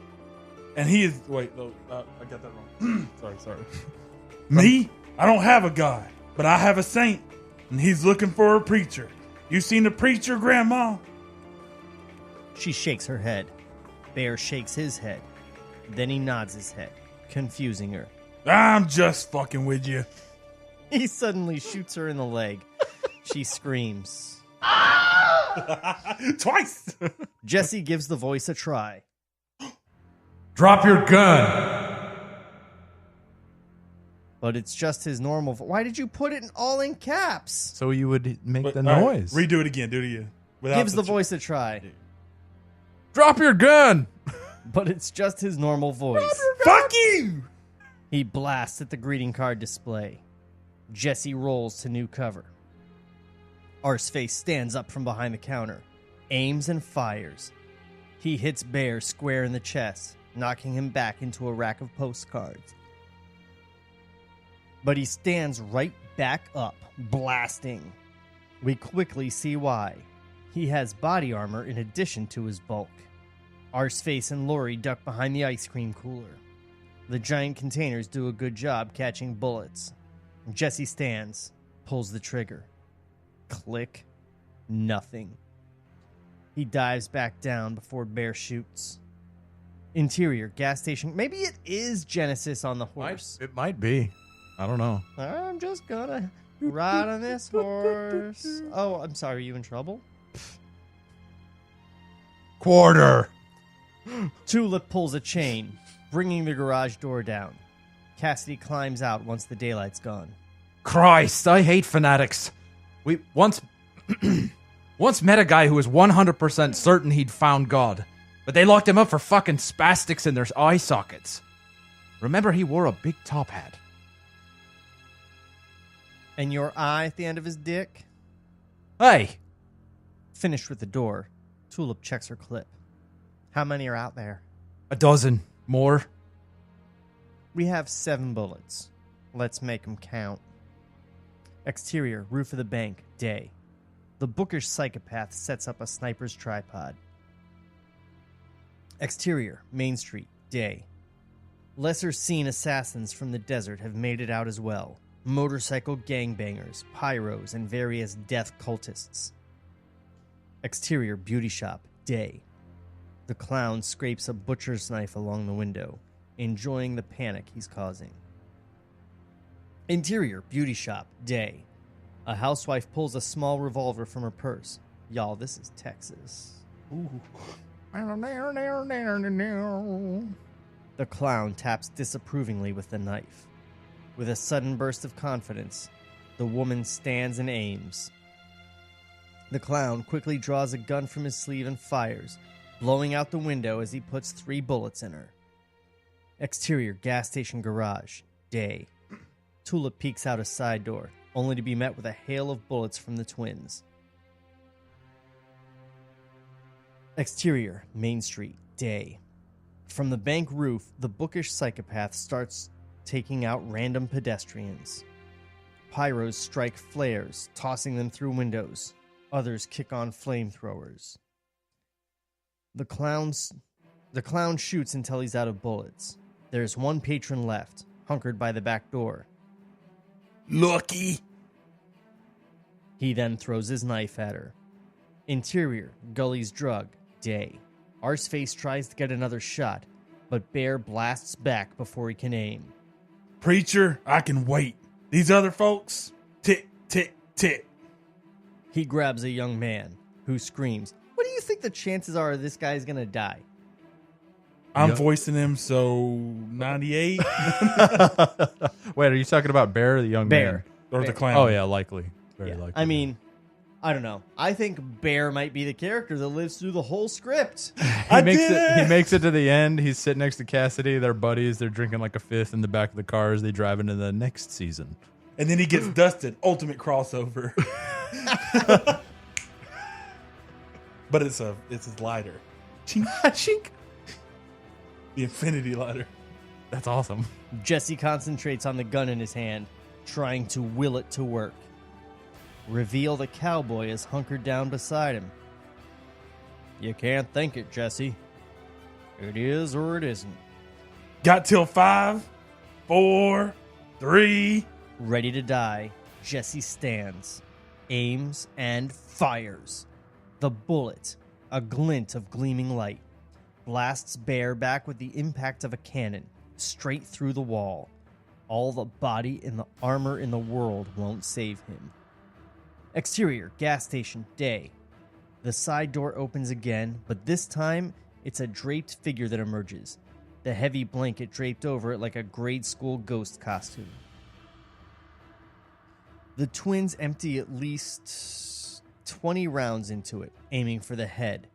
And he is... Wait, no, I got that wrong. sorry. Me? I don't have a God, but I have a saint, and he's looking for a preacher. You seen a preacher, Grandma? She shakes her head. Bear shakes his head. Then he nods his head, confusing her. I'm just fucking with you. He suddenly shoots her in the leg. She screams. Twice! Jesse gives the voice a try. Drop your gun. But it's just his normal Why did you put it all in caps? So you would make the all right, noise. redo it again. Do it again. Without Gives the voice a try. Drop your gun. But it's just his normal voice. Fuck you! He blasts at the greeting card display. Jesse rolls to new cover. Arseface stands up from behind the counter, aims and fires. He hits Bear square in the chest, knocking him back into a rack of postcards. But he stands right back up, blasting. We quickly see why. He has body armor in addition to his bulk. Arseface and Lori duck behind the ice cream cooler. The giant containers do a good job catching bullets. Jesse stands, pulls the trigger. Click. Nothing. He dives back down before Bear shoots. Interior, gas station. Maybe it is Genesis on the horse. It might be. I don't know. I'm just gonna ride on this horse. Oh, I'm sorry. Are you in trouble? Quarter. Tulip pulls a chain, bringing the garage door down. Cassidy climbs out once the daylight's gone. Christ, I hate fanatics. We once met a guy who was 100% certain he'd found God, but they locked him up for fucking spastics in their eye sockets. Remember, he wore a big top hat. And your eye at the end of his dick? Hey! Finished with the door, Tulip checks her clip. How many are out there? A dozen. More? We have 7 bullets. Let's make them count. Exterior, roof of the bank, day. The bookish psychopath sets up a sniper's tripod. Exterior, Main Street, day. Lesser-seen assassins from the desert have made it out as well. Motorcycle gangbangers, pyros, and various death cultists. Exterior, beauty shop, day. The clown scrapes a butcher's knife along the window, enjoying the panic he's causing. Interior, beauty shop, day. A housewife pulls a small revolver from her purse. Y'all, this is Texas. Ooh. The clown taps disapprovingly with the knife. With a sudden burst of confidence, the woman stands and aims. The clown quickly draws a gun from his sleeve and fires, blowing out the window as he puts 3 bullets in her. Exterior, gas station garage, day. Tulip peeks out a side door, only to be met with a hail of bullets from the twins. Exterior, Main Street, day. From the bank roof, the bookish psychopath starts taking out random pedestrians. Pyros strike flares, tossing them through windows. Others kick on flamethrowers. The clown shoots until he's out of bullets. There's one patron left, hunkered by the back door. Lucky. He then throws his knife at her. Interior, Gully's drug, day. Arseface tries to get another shot, but Bear blasts back before he can aim. Preacher, I can wait. These other folks, tick, tick, tick. He grabs a young man, who screams, "What do you think the chances are this guy's gonna die?" I'm voicing him, so 98. Wait, are you talking about Bear or the young Bear. man? Or Bear. the clown? Oh, yeah, likely. Very likely. I mean, I don't know. I think Bear might be the character that lives through the whole script. He makes it to the end. He's sitting next to Cassidy. They're buddies. They're drinking like a fifth in the back of the car as they drive into the next season. And then he gets dusted. Ultimate crossover. But it's his lighter. Chink, chink. The infinity lighter. That's awesome. Jesse concentrates on the gun in his hand, trying to will it to work. Reveal the cowboy is hunkered down beside him. You can't think it, Jesse. It is or it isn't. Got till 5, 4, 3. Ready to die, Jesse stands, aims, and fires. The bullet, a glint of gleaming light, blasts Bear back with the impact of a cannon, straight through the wall. All the body and the armor in the world won't save him. Exterior, gas station, day. The side door opens again, but this time it's a draped figure that emerges, the heavy blanket draped over it like a grade school ghost costume. The twins empty at least 20 rounds into it, aiming for the head.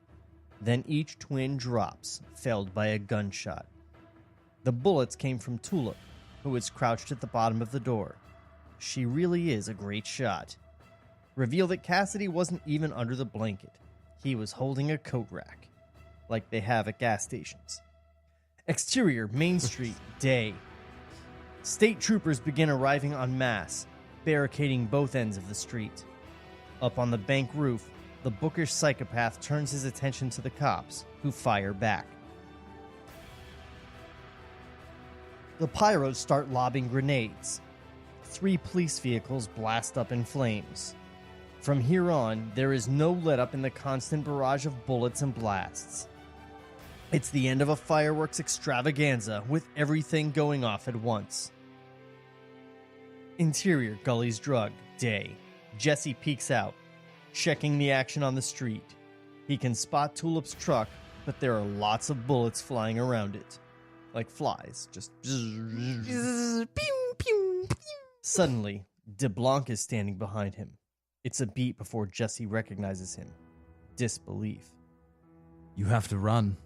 Then each twin drops, felled by a gunshot. The bullets came from Tulip, who was crouched at the bottom of the door. She really is a great shot. reveal that Cassidy wasn't even under the blanket. He was holding a coat rack, like they have at gas stations. Exterior, Main Street, day. State troopers begin arriving en masse, barricading both ends of the street. Up on the bank roof, the bookish psychopath turns his attention to the cops, who fire back. The pyros start lobbing grenades. 3 police vehicles blast up in flames. From here on, there is no let-up in the constant barrage of bullets and blasts. It's the end of a fireworks extravaganza with everything going off at once. Interior, Gully's Drug, day. Jesse peeks out, checking the action on the street. He can spot Tulip's truck, but there are lots of bullets flying around it. Like flies, just... Suddenly, DeBlanc is standing behind him. It's a beat before Jesse recognizes him. Disbelief. You have to run.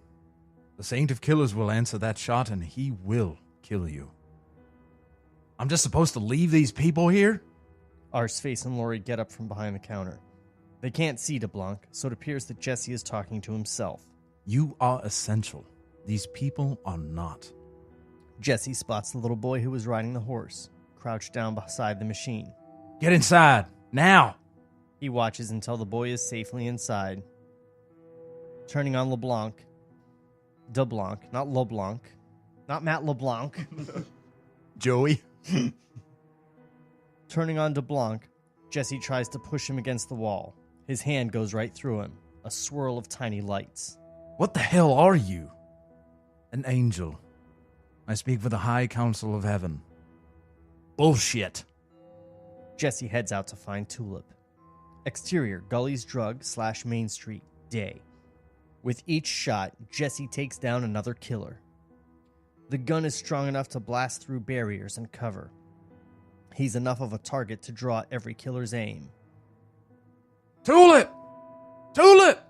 The Saint of Killers will answer that shot, and he will kill you. I'm just supposed to leave these people here? Arseface and Lori get up from behind the counter. They can't see DeBlanc, so it appears that Jesse is talking to himself. You are essential. These people are not. Jesse spots the little boy who was riding the horse, crouched down beside the machine. Get inside, now! He watches until the boy is safely inside. Turning on DeBlanc, not LeBlanc, not Matt LeBlanc. Joey. Turning on DeBlanc, Jesse tries to push him against the wall. His hand goes right through him, a swirl of tiny lights. What the hell are you? An angel. I speak for the High Council of Heaven. Bullshit. Jesse heads out to find Tulip. Exterior, Gully's Drug / Main Street, day. With each shot, Jesse takes down another killer. The gun is strong enough to blast through barriers and cover. He's enough of a target to draw every killer's aim. Tulip! Tulip!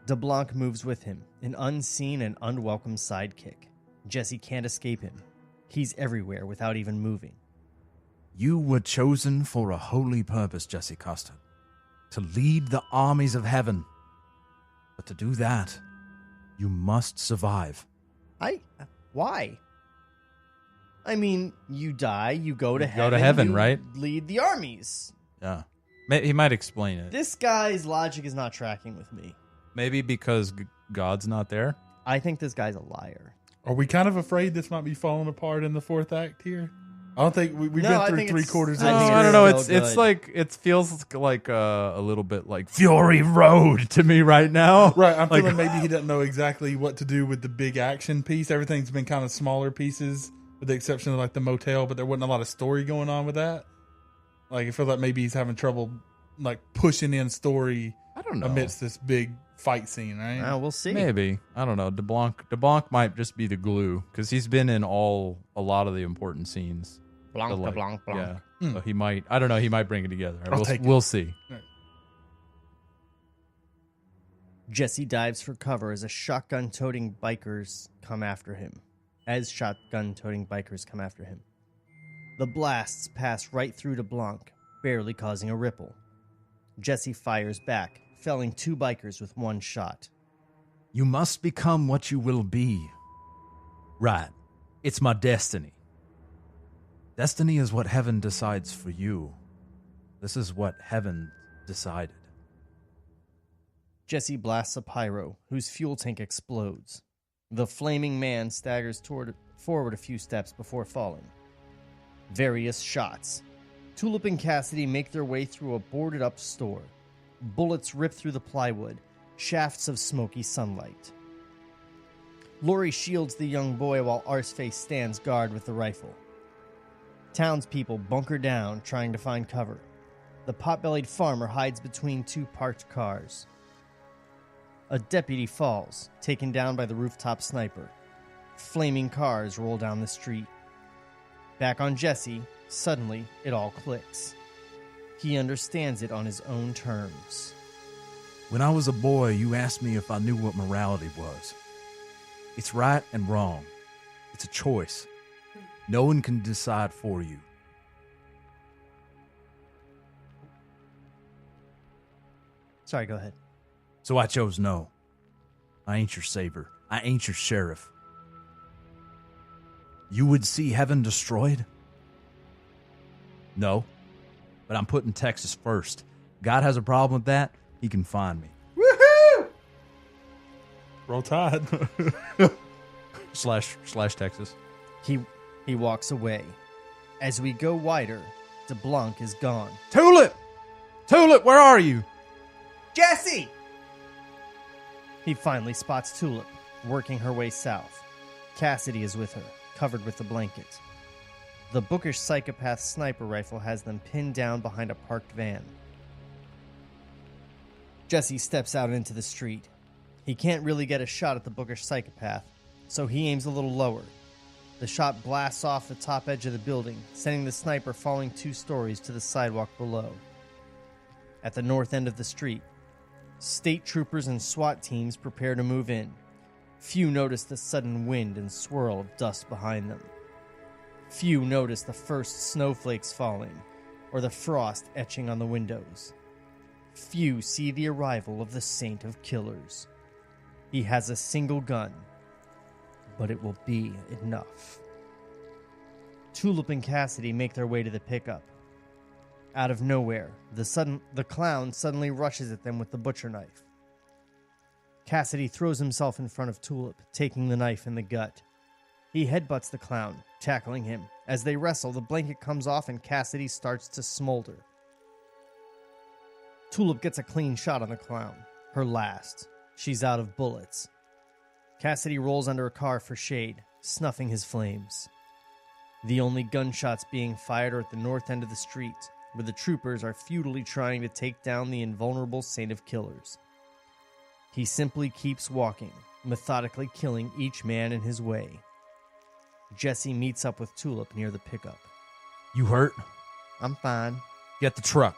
DeBlanc moves with him, an unseen and unwelcome sidekick. Jesse can't escape him. He's everywhere without even moving. You were chosen for a holy purpose, Jesse Costa. To lead the armies of heaven. But to do that, you must survive. Why? I mean, you die, you go to heaven. Go to heaven, you right? Lead the armies. Yeah. He might explain it. This guy's logic is not tracking with me. Maybe because God's not there? I think this guy's a liar. Are we kind of afraid this might be falling apart in the 4th act here? I don't think we've been through 3/4 of the I don't know. It's like it feels like a little bit like Fury Road to me right now. Right, I'm like, feeling maybe he doesn't know exactly what to do with the big action piece. Everything's been kind of smaller pieces, with the exception of like the motel, but there wasn't a lot of story going on with that. Like I feel like maybe he's having trouble like pushing in story. I don't know. Amidst this big fight scene, right? We'll see. Maybe. I don't know. DeBlanc might just be the glue because he's been in a lot of the important scenes. Blanc. Yeah. So he might. I don't know. He might bring it together. Take it. We'll see. Right. Jesse dives for cover as shotgun-toting bikers come after him. The blasts pass right through DeBlanc, barely causing a ripple. Jesse fires back, felling 2 bikers with 1 shot. You must become what you will be. Right. It's my destiny. Destiny is what heaven decides for you. This is what heaven decided. Jesse blasts a pyro, whose fuel tank explodes. The flaming man staggers forward a few steps before falling. Various shots. Tulip and Cassidy make their way through a boarded-up store. Bullets rip through the plywood, shafts of smoky sunlight. Lori shields the young boy while Arseface stands guard with the rifle. Townspeople bunker down, trying to find cover. The pot-bellied farmer hides between 2 parked cars. A deputy falls, taken down by the rooftop sniper. Flaming cars roll down the street. Back on Jesse, suddenly it all clicks. He understands it on his own terms. When I was a boy, you asked me if I knew what morality was. It's right and wrong. It's a choice. No one can decide for you. Sorry, go ahead. So I chose no. I ain't your savior. I ain't your sheriff. You would see heaven destroyed? No. But I'm putting Texas first. God has a problem with that, he can find me. Woohoo! Roll Tide. slash Texas. He walks away. As we go wider, DeBlanc is gone. Tulip! Tulip, where are you? Jesse! He finally spots Tulip, working her way south. Cassidy is with her, covered with a blanket. The bookish psychopath sniper rifle has them pinned down behind a parked van. Jesse steps out into the street. He can't really get a shot at the bookish psychopath, so he aims a little lower. The shot blasts off the top edge of the building, sending the sniper falling 2 stories to the sidewalk below. At the north end of the street, state troopers and SWAT teams prepare to move in. Few notice the sudden wind and swirl of dust behind them. Few notice the first snowflakes falling, or the frost etching on the windows. Few see the arrival of the Saint of Killers. He has a single gun, but it will be enough. Tulip and Cassidy make their way to the pickup. Out of nowhere, the clown suddenly rushes at them with the butcher knife. Cassidy throws himself in front of Tulip, taking the knife in the gut. He headbutts the clown, tackling him. As they wrestle, the blanket comes off and Cassidy starts to smolder. Tulip gets a clean shot on the clown, her last. She's out of bullets. Cassidy rolls under a car for shade, snuffing his flames. The only gunshots being fired are at the north end of the street, where the troopers are futilely trying to take down the invulnerable Saint of Killers. He simply keeps walking, methodically killing each man in his way. Jesse meets up with Tulip near the pickup. You hurt? I'm fine. Get the truck.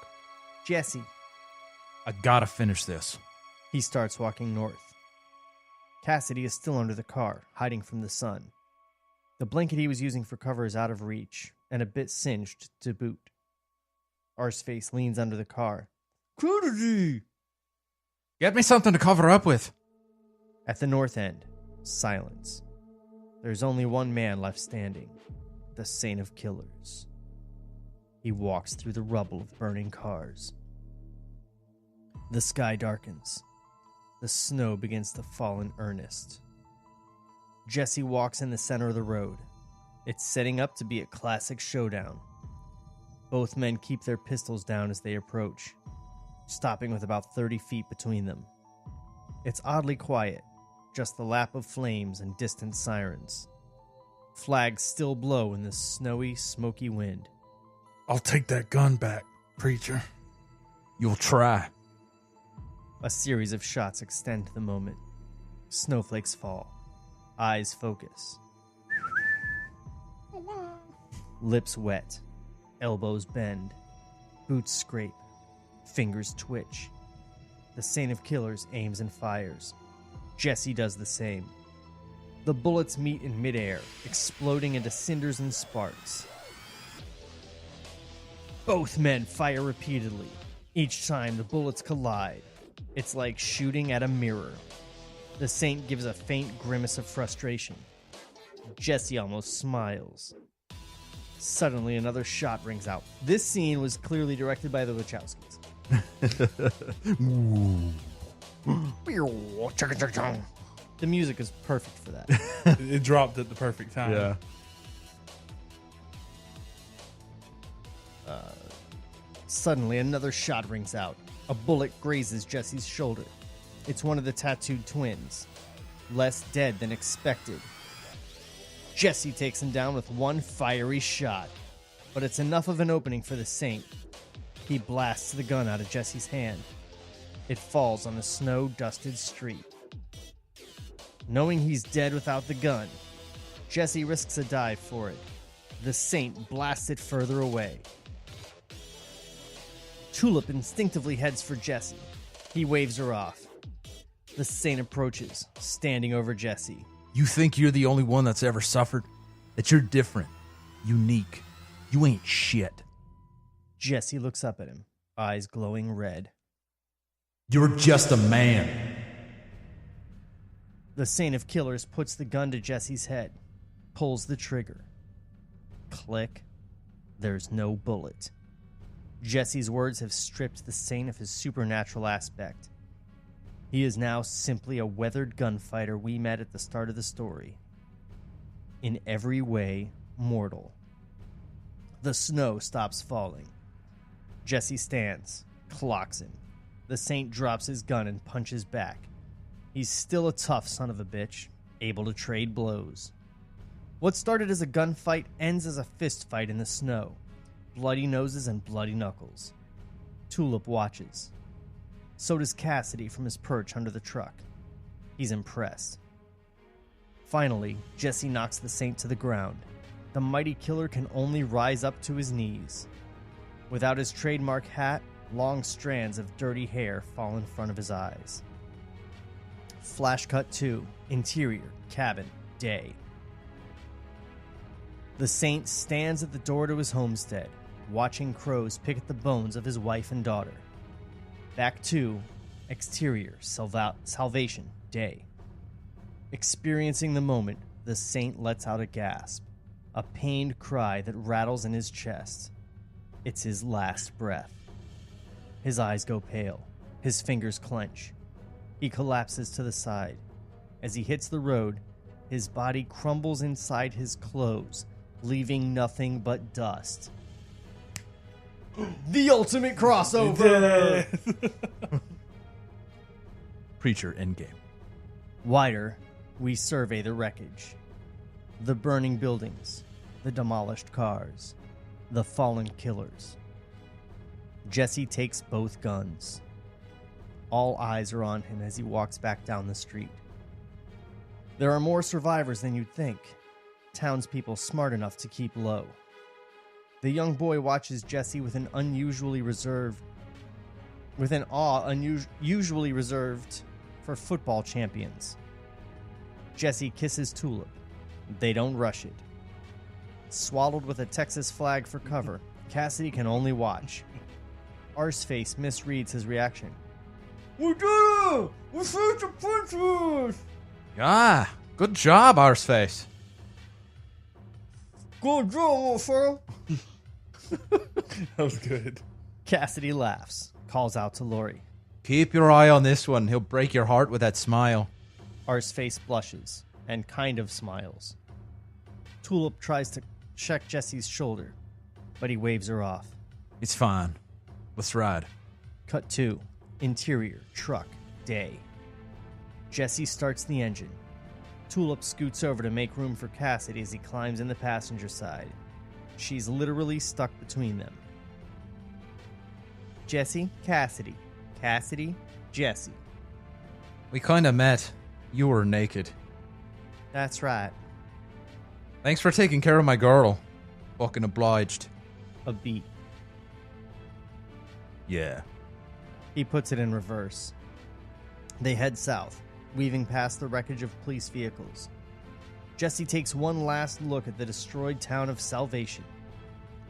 Jesse. I gotta finish this. He starts walking north. Cassidy is still under the car, hiding from the sun. The blanket he was using for cover is out of reach, and a bit singed to boot. Arseface leans under the car. Cassidy! Get me something to cover up with. At the north end, silence. There's only one man left standing, the Saint of Killers. He walks through the rubble of burning cars. The sky darkens. The snow begins to fall in earnest. Jesse walks in the center of the road. It's setting up to be a classic showdown. Both men keep their pistols down as they approach, stopping with about 30 feet between them. It's oddly quiet, just the lap of flames and distant sirens. Flags still blow in the snowy, smoky wind. I'll take that gun back, preacher. You'll try. A series of shots extend to the moment. Snowflakes fall. Eyes focus. Lips wet. Elbows bend. Boots scrape. Fingers twitch. The Saint of Killers aims and fires. Jesse does the same. The bullets meet in midair, exploding into cinders and sparks. Both men fire repeatedly. Each time the bullets collide, it's like shooting at a mirror. The Saint gives a faint grimace of frustration. Jesse almost smiles. Suddenly, another shot rings out. This scene was clearly directed by the Wachowskis. The music is perfect for that. It dropped at the perfect time. Yeah. Suddenly, another shot rings out. A bullet grazes Jesse's shoulder. It's one of the tattooed twins. Less dead than expected. Jesse takes him down with one fiery shot. But it's enough of an opening for the Saint. He blasts the gun out of Jesse's hand. It falls on the snow-dusted street. Knowing he's dead without the gun, Jesse risks a dive for it. The Saint blasts it further away. Tulip instinctively heads for Jesse. He waves her off. The Saint approaches, standing over Jesse. You think you're the only one that's ever suffered? That you're different, unique. You ain't shit. Jesse looks up at him, eyes glowing red. You're just a man. The Saint of Killers puts the gun to Jesse's head, pulls the trigger. Click. There's no bullet. Jesse's words have stripped the Saint of his supernatural aspect. He is now simply a weathered gunfighter we met at the start of the story. In every way, mortal. The snow stops falling. Jesse stands, clocks him. The Saint drops his gun and punches back. He's still a tough son of a bitch, able to trade blows. What started as a gunfight ends as a fist fight in the snow. Bloody noses and bloody knuckles. Tulip watches. So does Cassidy from his perch under the truck. He's impressed. Finally, Jesse knocks the Saint to the ground. The mighty killer can only rise up to his knees. Without his trademark hat, long strands of dirty hair fall in front of his eyes. Flash cut 2, interior, cabin, day. The Saint stands at the door to his homestead, watching crows pick at the bones of his wife and daughter. Back 2, exterior, salvation, day. Experiencing the moment, the Saint lets out a gasp, a pained cry that rattles in his chest. It's his last breath. His eyes go pale, his fingers clench. He collapses to the side. As he hits the road, his body crumbles inside his clothes, leaving nothing but dust. The ultimate crossover! Preacher endgame. Wider, we survey the wreckage. The burning buildings, the demolished cars, the fallen killers. Jesse takes both guns. All eyes are on him as he walks back down the street. There are more survivors than you'd think. Townspeople smart enough to keep low. The young boy watches Jesse with an awe unusually reserved for football champions. Jesse kisses Tulip. They don't rush it. Swaddled with a Texas flag for cover, Cassidy can only watch. Arseface misreads his reaction. We did it! We saved the princess! Ah, good job, Arseface. Good job, motherfucker! That was good. Cassidy laughs, calls out to Lori. Keep your eye on this one. He'll break your heart with that smile. Arseface blushes and kind of smiles. Tulip tries to check Jesse's shoulder, but he waves her off. It's fine. Let's ride. Cut 2. Interior, truck, day. Jesse starts the engine. Tulip scoots over to make room for Cassidy as he climbs in the passenger side. She's literally stuck between them. Jesse, Cassidy. Cassidy, Jesse. We kind of met. You were naked. That's right. Thanks for taking care of my girl. Fucking obliged. A beat. Yeah. He puts it in reverse. They head south, weaving past the wreckage of police vehicles. Jesse takes one last look at the destroyed town of Salvation.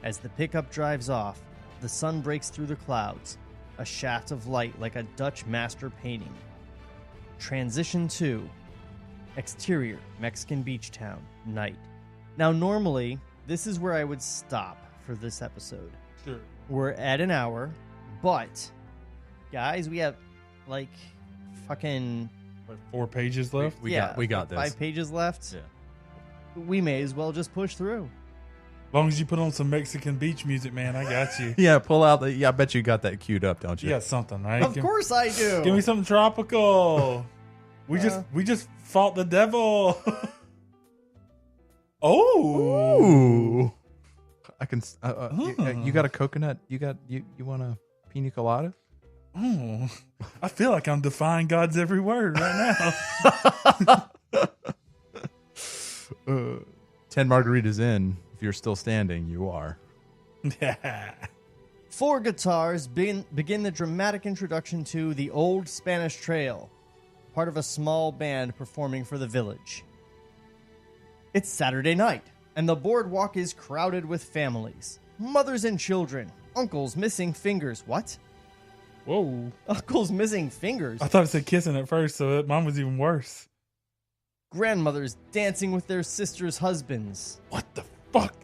As the pickup drives off, the sun breaks through the clouds, a shaft of light like a Dutch master painting. Transition to exterior, Mexican beach town, night. Now, normally, this is where I would stop for this episode. Sure. We're at an hour, but, guys, we have, like, fucking... What, 4 pages left? We got this. 5 pages left? Yeah. We may as well just push through. As long as you put on some Mexican beach music, man, I got you. Yeah, pull out the... Yeah, I bet you got that queued up, don't you? You got something, right? Of course I do. Give me something tropical. We just fought the devil. Ooh. I can... you got a coconut? You want a pina colada? Oh, I feel like I'm defying God's every word right now. 10 margaritas in. If you're still standing, you are. Yeah. 4 guitars begin the dramatic introduction to The Old Spanish Trail, part of a small band performing for the village. It's Saturday night, and the boardwalk is crowded with families. Mothers and children, uncles missing fingers. What? Whoa. Uncle's missing fingers. I thought it said kissing at first, so mine was even worse. Grandmothers dancing with their sisters' husbands. What the fuck?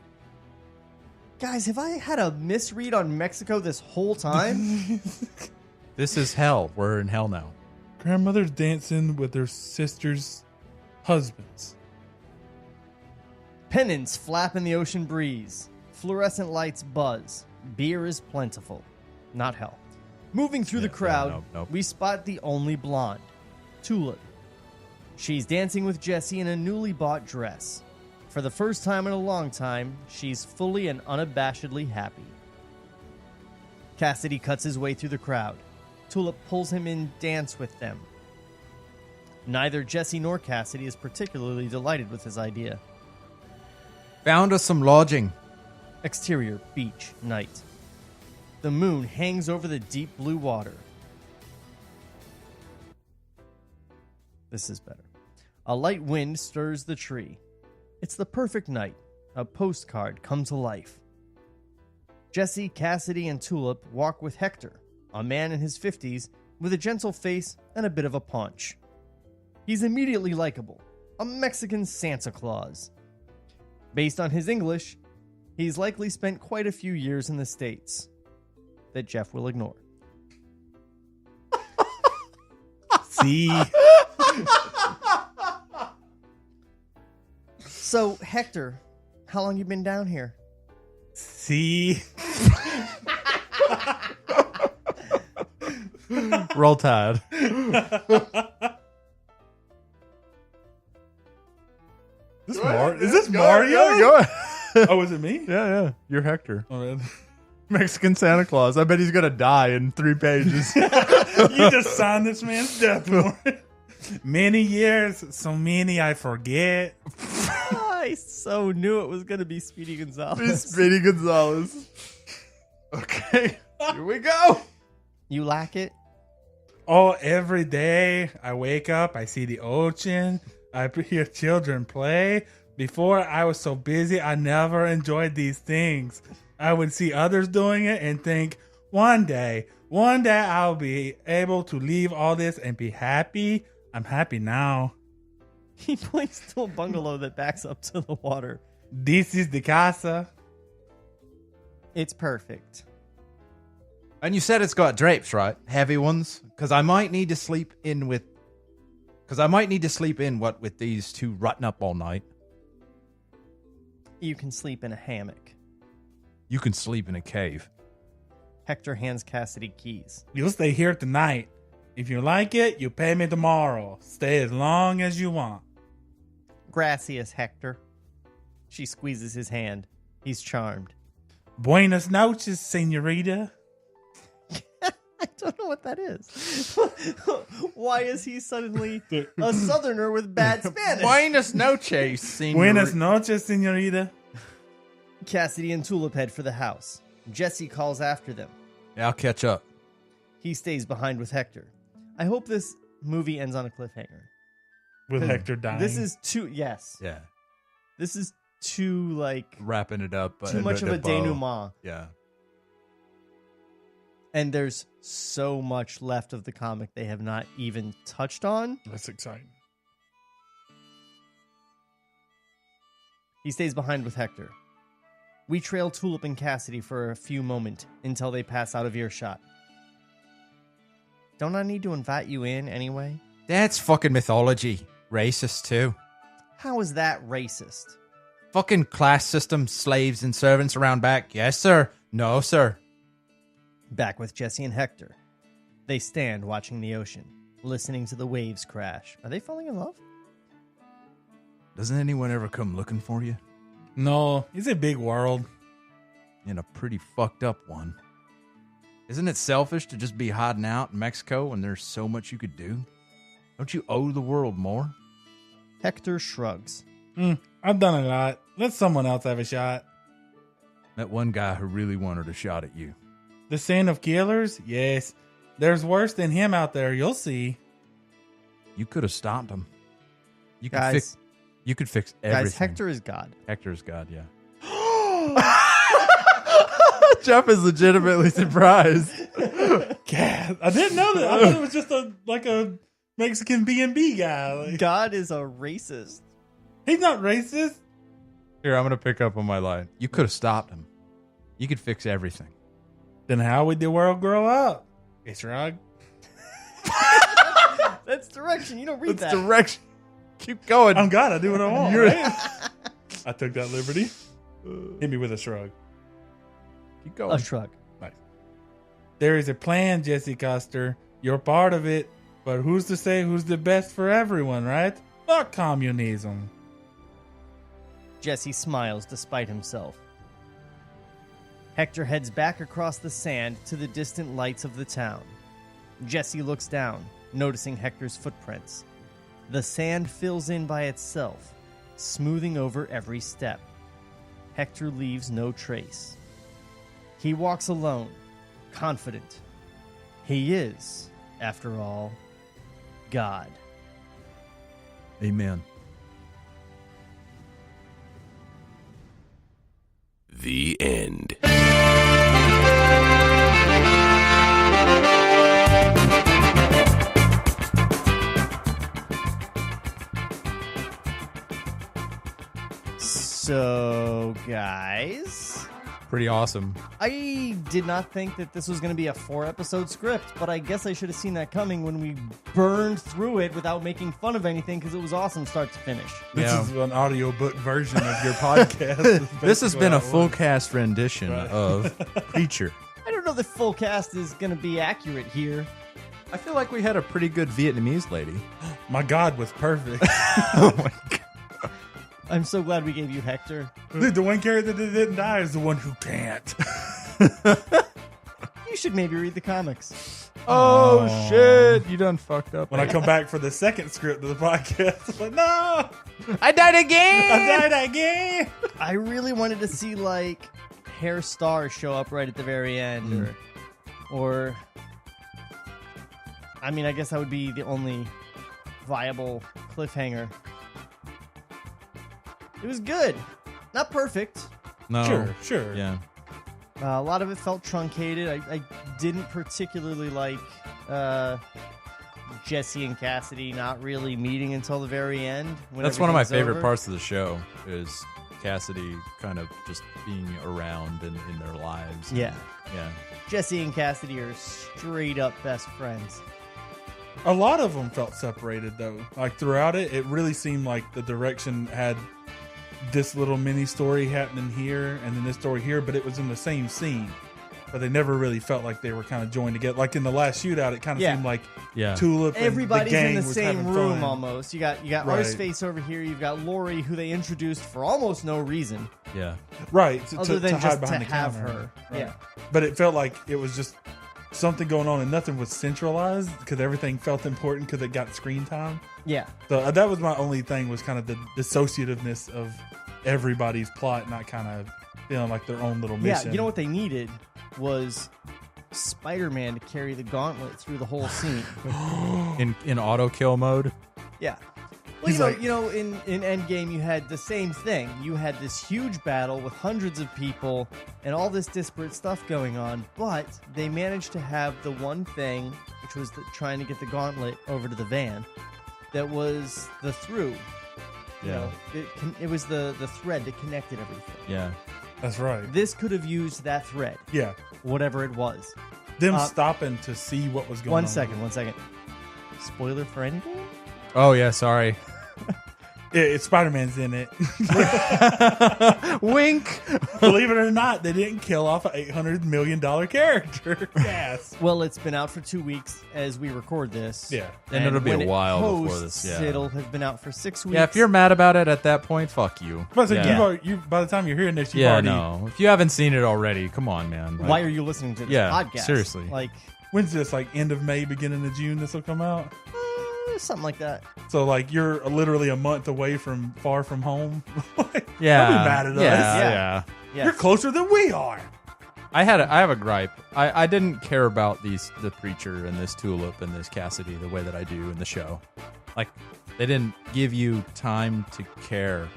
Guys, have I had a misread on Mexico this whole time? This is hell. We're in hell now. Grandmother's dancing with their sisters' husbands. Pennants flap in the ocean breeze. Fluorescent lights buzz. Beer is plentiful. Not hell. Moving through the crowd, we spot the only blonde, Tulip. She's dancing with Jesse in a newly bought dress. For the first time in a long time, she's fully and unabashedly happy. Cassidy cuts his way through the crowd. Tulip pulls him in dance with them. Neither Jesse nor Cassidy is particularly delighted with his idea. Found us some lodging. Exterior, beach, night. The moon hangs over the deep blue water. This is better. A light wind stirs the tree. It's the perfect night. A postcard come to life. Jesse, Cassidy, and Tulip walk with Hector, a man in his 50s with a gentle face and a bit of a paunch. He's immediately likable, a Mexican Santa Claus. Based on his English, he's likely spent quite a few years in the States that Jeff will ignore. See? So, Hector, how long you been down here? See? Roll Tide. Is this Mario? Go ahead. Oh, is it me? Yeah. You're Hector. Oh, man. Mexican Santa Claus. I bet he's going to die in 3 pages. You just signed this man's death warrant. Many years, so many I forget. I so knew it was going to be Speedy Gonzalez. Speedy Gonzalez. Okay, here we go. You like it? Oh, every day I wake up, I see the ocean, I hear children play. Before I was so busy, I never enjoyed these things. I would see others doing it and think, one day I'll be able to leave all this and be happy. I'm happy now. He points to a bungalow that backs up to the water. This is the casa. It's perfect. And you said it's got drapes, right? Heavy ones? Because I might need to sleep in with... with these two rutting up all night. You can sleep in a hammock. You can sleep in a cave. Hector hands Cassidy keys. You'll stay here tonight. If you like it, you pay me tomorrow. Stay as long as you want. Gracias, Hector. She squeezes his hand. He's charmed. Buenas noches, señorita. I don't know what that is. Why is he suddenly a southerner with bad Spanish? Buenas noches, señorita. Buenas noches, señorita. Cassidy and Tulip head for the house. Jesse calls after them. Yeah, I'll catch up. He stays behind with Hector. I hope this movie ends on a cliffhanger. With Hector dying. This is too... Yes. Yeah. This is too, like... Wrapping it up. Too much of a denouement. Yeah. And there's so much left of the comic they have not even touched on. That's exciting. He stays behind with Hector. We trail Tulip and Cassidy for a few moments until they pass out of earshot. Don't I need to invite you in anyway? That's fucking mythology. Racist, too. How is that racist? Fucking class system, slaves and servants around back. Yes, sir. No, sir. Back with Jesse and Hector. They stand watching the ocean, listening to the waves crash. Are they falling in love? Doesn't anyone ever come looking for you? No, it's a big world. In a pretty fucked up one. Isn't it selfish to just be hiding out in Mexico when there's so much you could do? Don't you owe the world more? Hector shrugs. I've done a lot. Let someone else have a shot. Met one guy who really wanted a shot at you. The Saint of Killers? Yes. There's worse than him out there. You'll see. You could have stopped him. You could Guys, you could fix everything. Guys, Hector is God. Hector is God, yeah. Jeff is legitimately surprised. God, I didn't know that. I thought it was just a Mexican B&B guy. Like, God is a racist. he's not racist. Here, I'm going to pick up on my line. You could have stopped him. You could fix everything. Then how would the world grow up? It's wrong. That's direction. You don't read That's that. direction. Keep going. I'm God. I do what I want. Right? I took that liberty. Hit me with a shrug. Keep going. A shrug. Nice. There is a plan, Jesse Coster. You're part of it. But who's to say who's the best for everyone, right? Not communism. Jesse smiles despite himself. Hector heads back across the sand to the distant lights of the town. Jesse looks down, noticing Hector's footprints. The sand fills in by itself, smoothing over every step. Hector leaves no trace. He walks alone, confident. He is, after all, God. Amen. The end. So, guys, Pretty awesome. I did not think that this was going to be a 4-episode script, but I guess I should have seen that coming when we burned through it without making fun of anything because it was awesome start to finish. This Yeah. is an audiobook version of your podcast. This has been a Basically how it full works. cast rendition Right. of Preacher. I don't know if full cast is going to be accurate here. I feel like we had a pretty good Vietnamese lady. My God was perfect. Oh my god. I'm so glad we gave you Hector. Dude, the one character that didn't die is the one who can't. You should maybe read the comics. Oh shit! You done fucked up. When I come back for the second script of the podcast, I'm like, no! I died again. I died again! I really wanted to see like Hair Star show up right at the very end, or I mean, I guess that would be the only viable cliffhanger. It was good, not perfect. No. Sure. Yeah. A lot of it felt truncated. I didn't particularly like Jesse and Cassidy not really meeting until the very end. When That's one of my everything's favorite over. parts of the show is Cassidy kind of just being around in their lives. Yeah. Yeah. Jesse and Cassidy are straight up best friends. A lot of them felt separated, though. Like, throughout it, it really seemed like the direction had this little mini story happening here and then this story here, but it was in the same scene. But they never really felt like they were kind of joined together. Like in the last shootout, it kind of seemed like Yeah. Tulip and Everybody's the gang in the was same having room fun. almost. You got Right. Arseface over here. You've got Lori, who they introduced for almost no reason, Yeah. Right, other than to hide just to behind the have counter. her. Right. Yeah. But it felt like it was just something going on and nothing was centralized because everything felt important because it got screen time. Yeah. So that was my only thing, was kind of the dissociativeness of everybody's plot, not kind of feeling like their own little mission. Yeah. You know what they needed was Spider-Man to carry the gauntlet through the whole scene. In auto kill mode. Yeah. Well, He's like- you know, in Endgame, you had the same thing. You had this huge battle with hundreds of people and all this disparate stuff going on, but they managed to have the one thing, which was trying to get the gauntlet over to the van, that was the through. You know, it was the thread that connected everything. Yeah. That's right. This could have used that thread, Yeah. whatever it was. Them stopping to see what was going on. One second. Spoiler for Endgame? Oh yeah. Sorry. It's Spider-Man's in it. Wink. Believe it or not, they didn't kill off an $800 million character. Yes. Well, it's been out for 2 weeks as we record this. Yeah. And it'll be when a it while before posts, this, yeah. It'll have been out for 6 weeks. Yeah. If you're mad about it at that point, fuck you. But Yeah. by the time you're hearing this, you've Yeah. already... No. If you haven't seen it already, come on, man. Like, why are you listening to this Yeah, podcast? seriously. Like, When's this? Like end of May, beginning of June, this will come out? something like that. So like you're literally a month away from Far From Home. Yeah. Don't be mad at us. Yeah. Yes. You're closer than we are. I have a gripe. I didn't care about the Preacher and this Tulip and this Cassidy the way that I do in the show. Like, they didn't give you time to care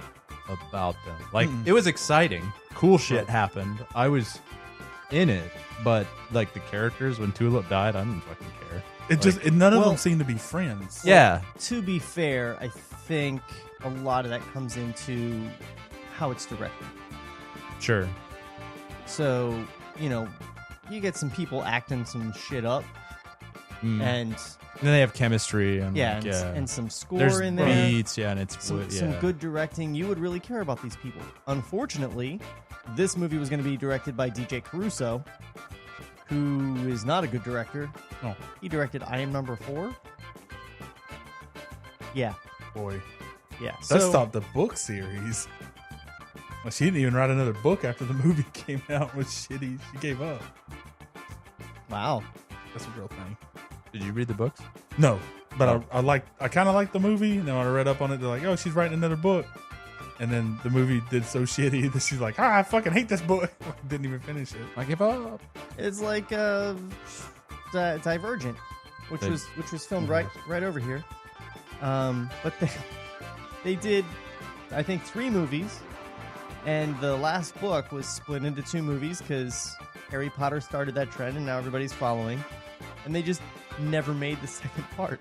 about them. Like, it was exciting. Cool shit happened. I was in it, but like the characters, when Tulip died, I didn't fucking care. None of them seem to be friends. Yeah. To be fair, I think a lot of that comes into how it's directed. Sure. So, you get some people acting some shit up, and then they have chemistry and and some score there's in there. beats, and it's some good directing. You would really care about these people. Unfortunately, this movie was going to be directed by DJ Caruso, who is not a good director. No. He directed I Am Number 4. Yeah. Boy. Yeah. That stopped the book series. Well, she didn't even write another book after the movie came out. It was shitty. She gave up. Wow. That's a real thing. Did you read the books? No, but I kind of liked the movie. And then when I read up on it, they're like, oh, she's writing another book. And then the movie did so shitty that she's like, I fucking hate this book. Didn't even finish it. I give up. It's like Divergent, which was filmed right over here. But they did, I think, 3 movies, and the last book was split into 2 movies because Harry Potter started that trend, and now everybody's following. And they just never made the second part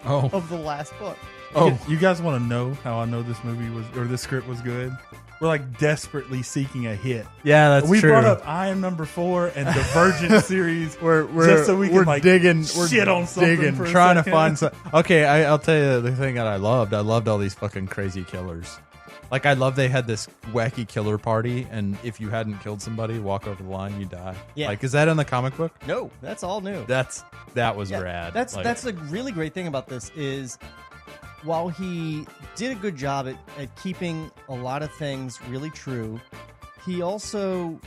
of the last book. Oh, you guys want to know how I know this movie this script was good? We're like desperately seeking a hit. Yeah, that's we true. brought up I Am Number 4 and Divergent series. just so we can like shit on something for trying a to find some. Okay, I'll tell you the thing that I loved. I loved all these fucking crazy killers. Like, I love they had this wacky killer party, and if you hadn't killed somebody, walk over the line, you die. Yeah. Like, is that in the comic book? No, that's all new. That was rad. That's the really great thing about this is, while he did a good job at keeping a lot of things really true, he also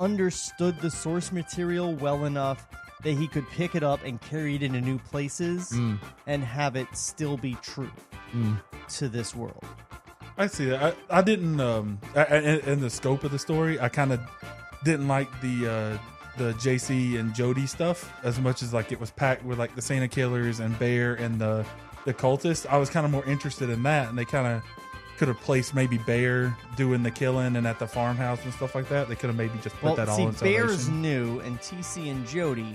understood the source material well enough that he could pick it up and carry it into new places and have it still be true to this world. I see that. I didn't, in the scope of the story, I kind of didn't like the JC and Jody stuff as much as like it was packed with like the Santa Killers and Bear and the cultists. I was kind of more interested in that, and they kind of could have placed maybe Bear doing the killing and at the farmhouse and stuff like that. They could have maybe just put that all in Salvation. Bear's new, and TC and Jody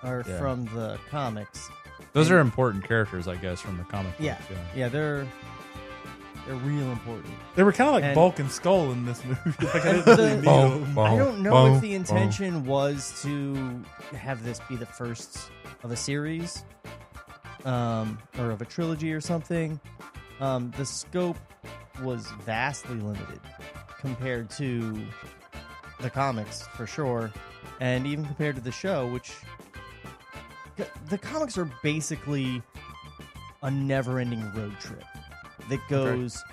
are from the comics. Those are important characters, I guess, from the comic Yeah. books. Yeah, they're real important. They were kind of like Bulk and Skull in this movie. Like, I don't know if the intention was to have this be the first of a series, or of a trilogy or something. The scope was vastly limited compared to the comics, for sure, and even compared to the show, which the comics are basically a never-ending road trip that goes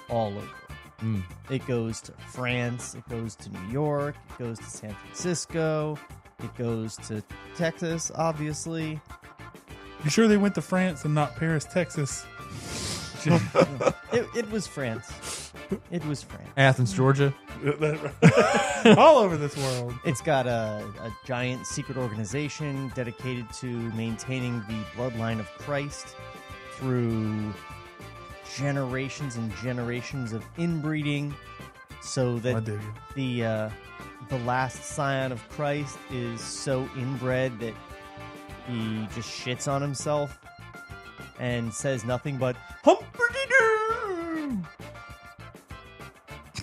all over. It goes to France, it goes to New York, it goes to San Francisco, it goes to Texas, obviously. You sure they went to France and not Paris, Texas? It was France. It was France. Athens, Georgia. All over this world. It's got a giant secret organization dedicated to maintaining the bloodline of Christ through generations and generations of inbreeding, so that the last scion of Christ is so inbred that he just shits on himself and says nothing but "Humperdee-doo."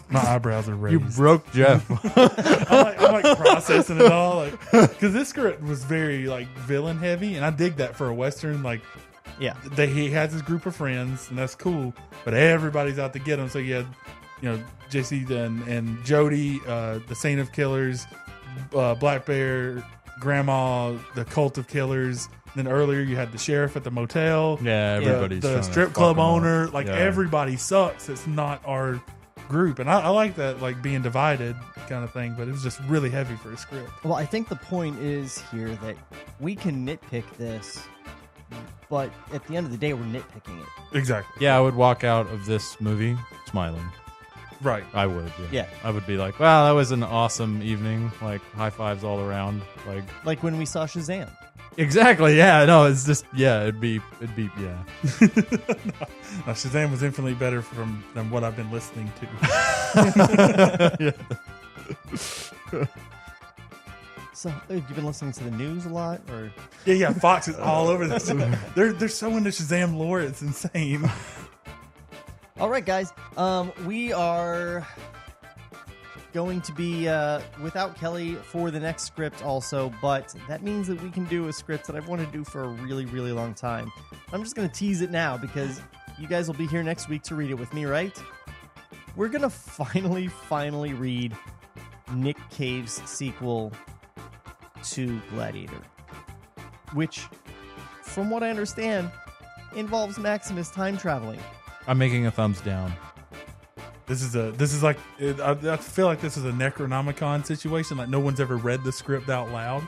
My eyebrows are raised. You broke Jeff. I'm like processing it all, like, because this script was very like villain heavy, and I dig that for a Western. Like, yeah, he has his group of friends, and that's cool. But everybody's out to get him. So you had, JC and Jody, the Saint of Killers, Black Bear, Grandma, the Cult of Killers. Then earlier you had the sheriff at the motel. Yeah, everybody's the trying strip to club fuck 'em owner. up. Like, Yeah. everybody sucks. It's not our group, and I like that, like, being divided kind of thing. But it was just really heavy for a script. Well, I think the point is here that we can nitpick this, but at the end of the day, we're nitpicking it. Exactly. Yeah, I would walk out of this movie smiling. Right. I would. Yeah. I would be like, wow, that was an awesome evening. Like, high fives all around. Like when we saw Shazam. Exactly. Yeah. No, it's just, yeah, it'd be, yeah. No, Shazam was infinitely better than what I've been listening to. So, have you been listening to the news a lot, or? Yeah. Fox is all over this. They're so into Shazam lore, it's insane. All right, guys. We are going to be without Kelly for the next script also, but that means that we can do a script that I've wanted to do for a really, really long time. I'm just going to tease it now because you guys will be here next week to read it with me, right? We're going to finally read Nick Cave's sequel to Gladiator, which, from what I understand, involves Maximus time traveling. I'm making a thumbs down. This is like I feel like this is a Necronomicon situation. Like no one's ever read the script out loud,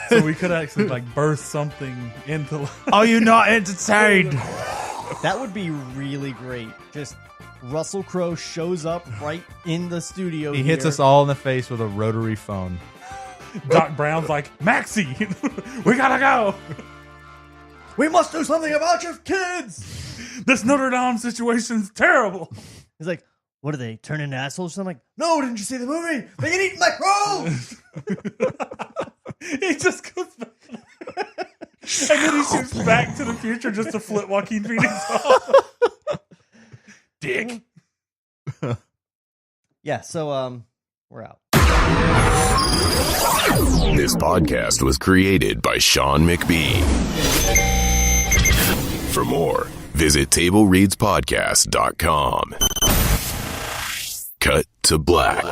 so we could actually like birth something into. Are you not entertained? That would be really great. Just Russell Crowe shows up right in the studio. He hits us all in the face with a rotary phone. Doc Brown's like, Maxie, we gotta go. We must do something about your kids. This Notre Dame situation's terrible. He's like, what are they, turn into assholes? I'm like, no, didn't you see the movie? They can eat my crows! He just goes back. And then he shoots back to the future just to flip Joaquin Phoenix off. Dick. Yeah, so, we're out. This podcast was created by Sean McBee. For more, visit TableReadsPodcast.com. Cut to black.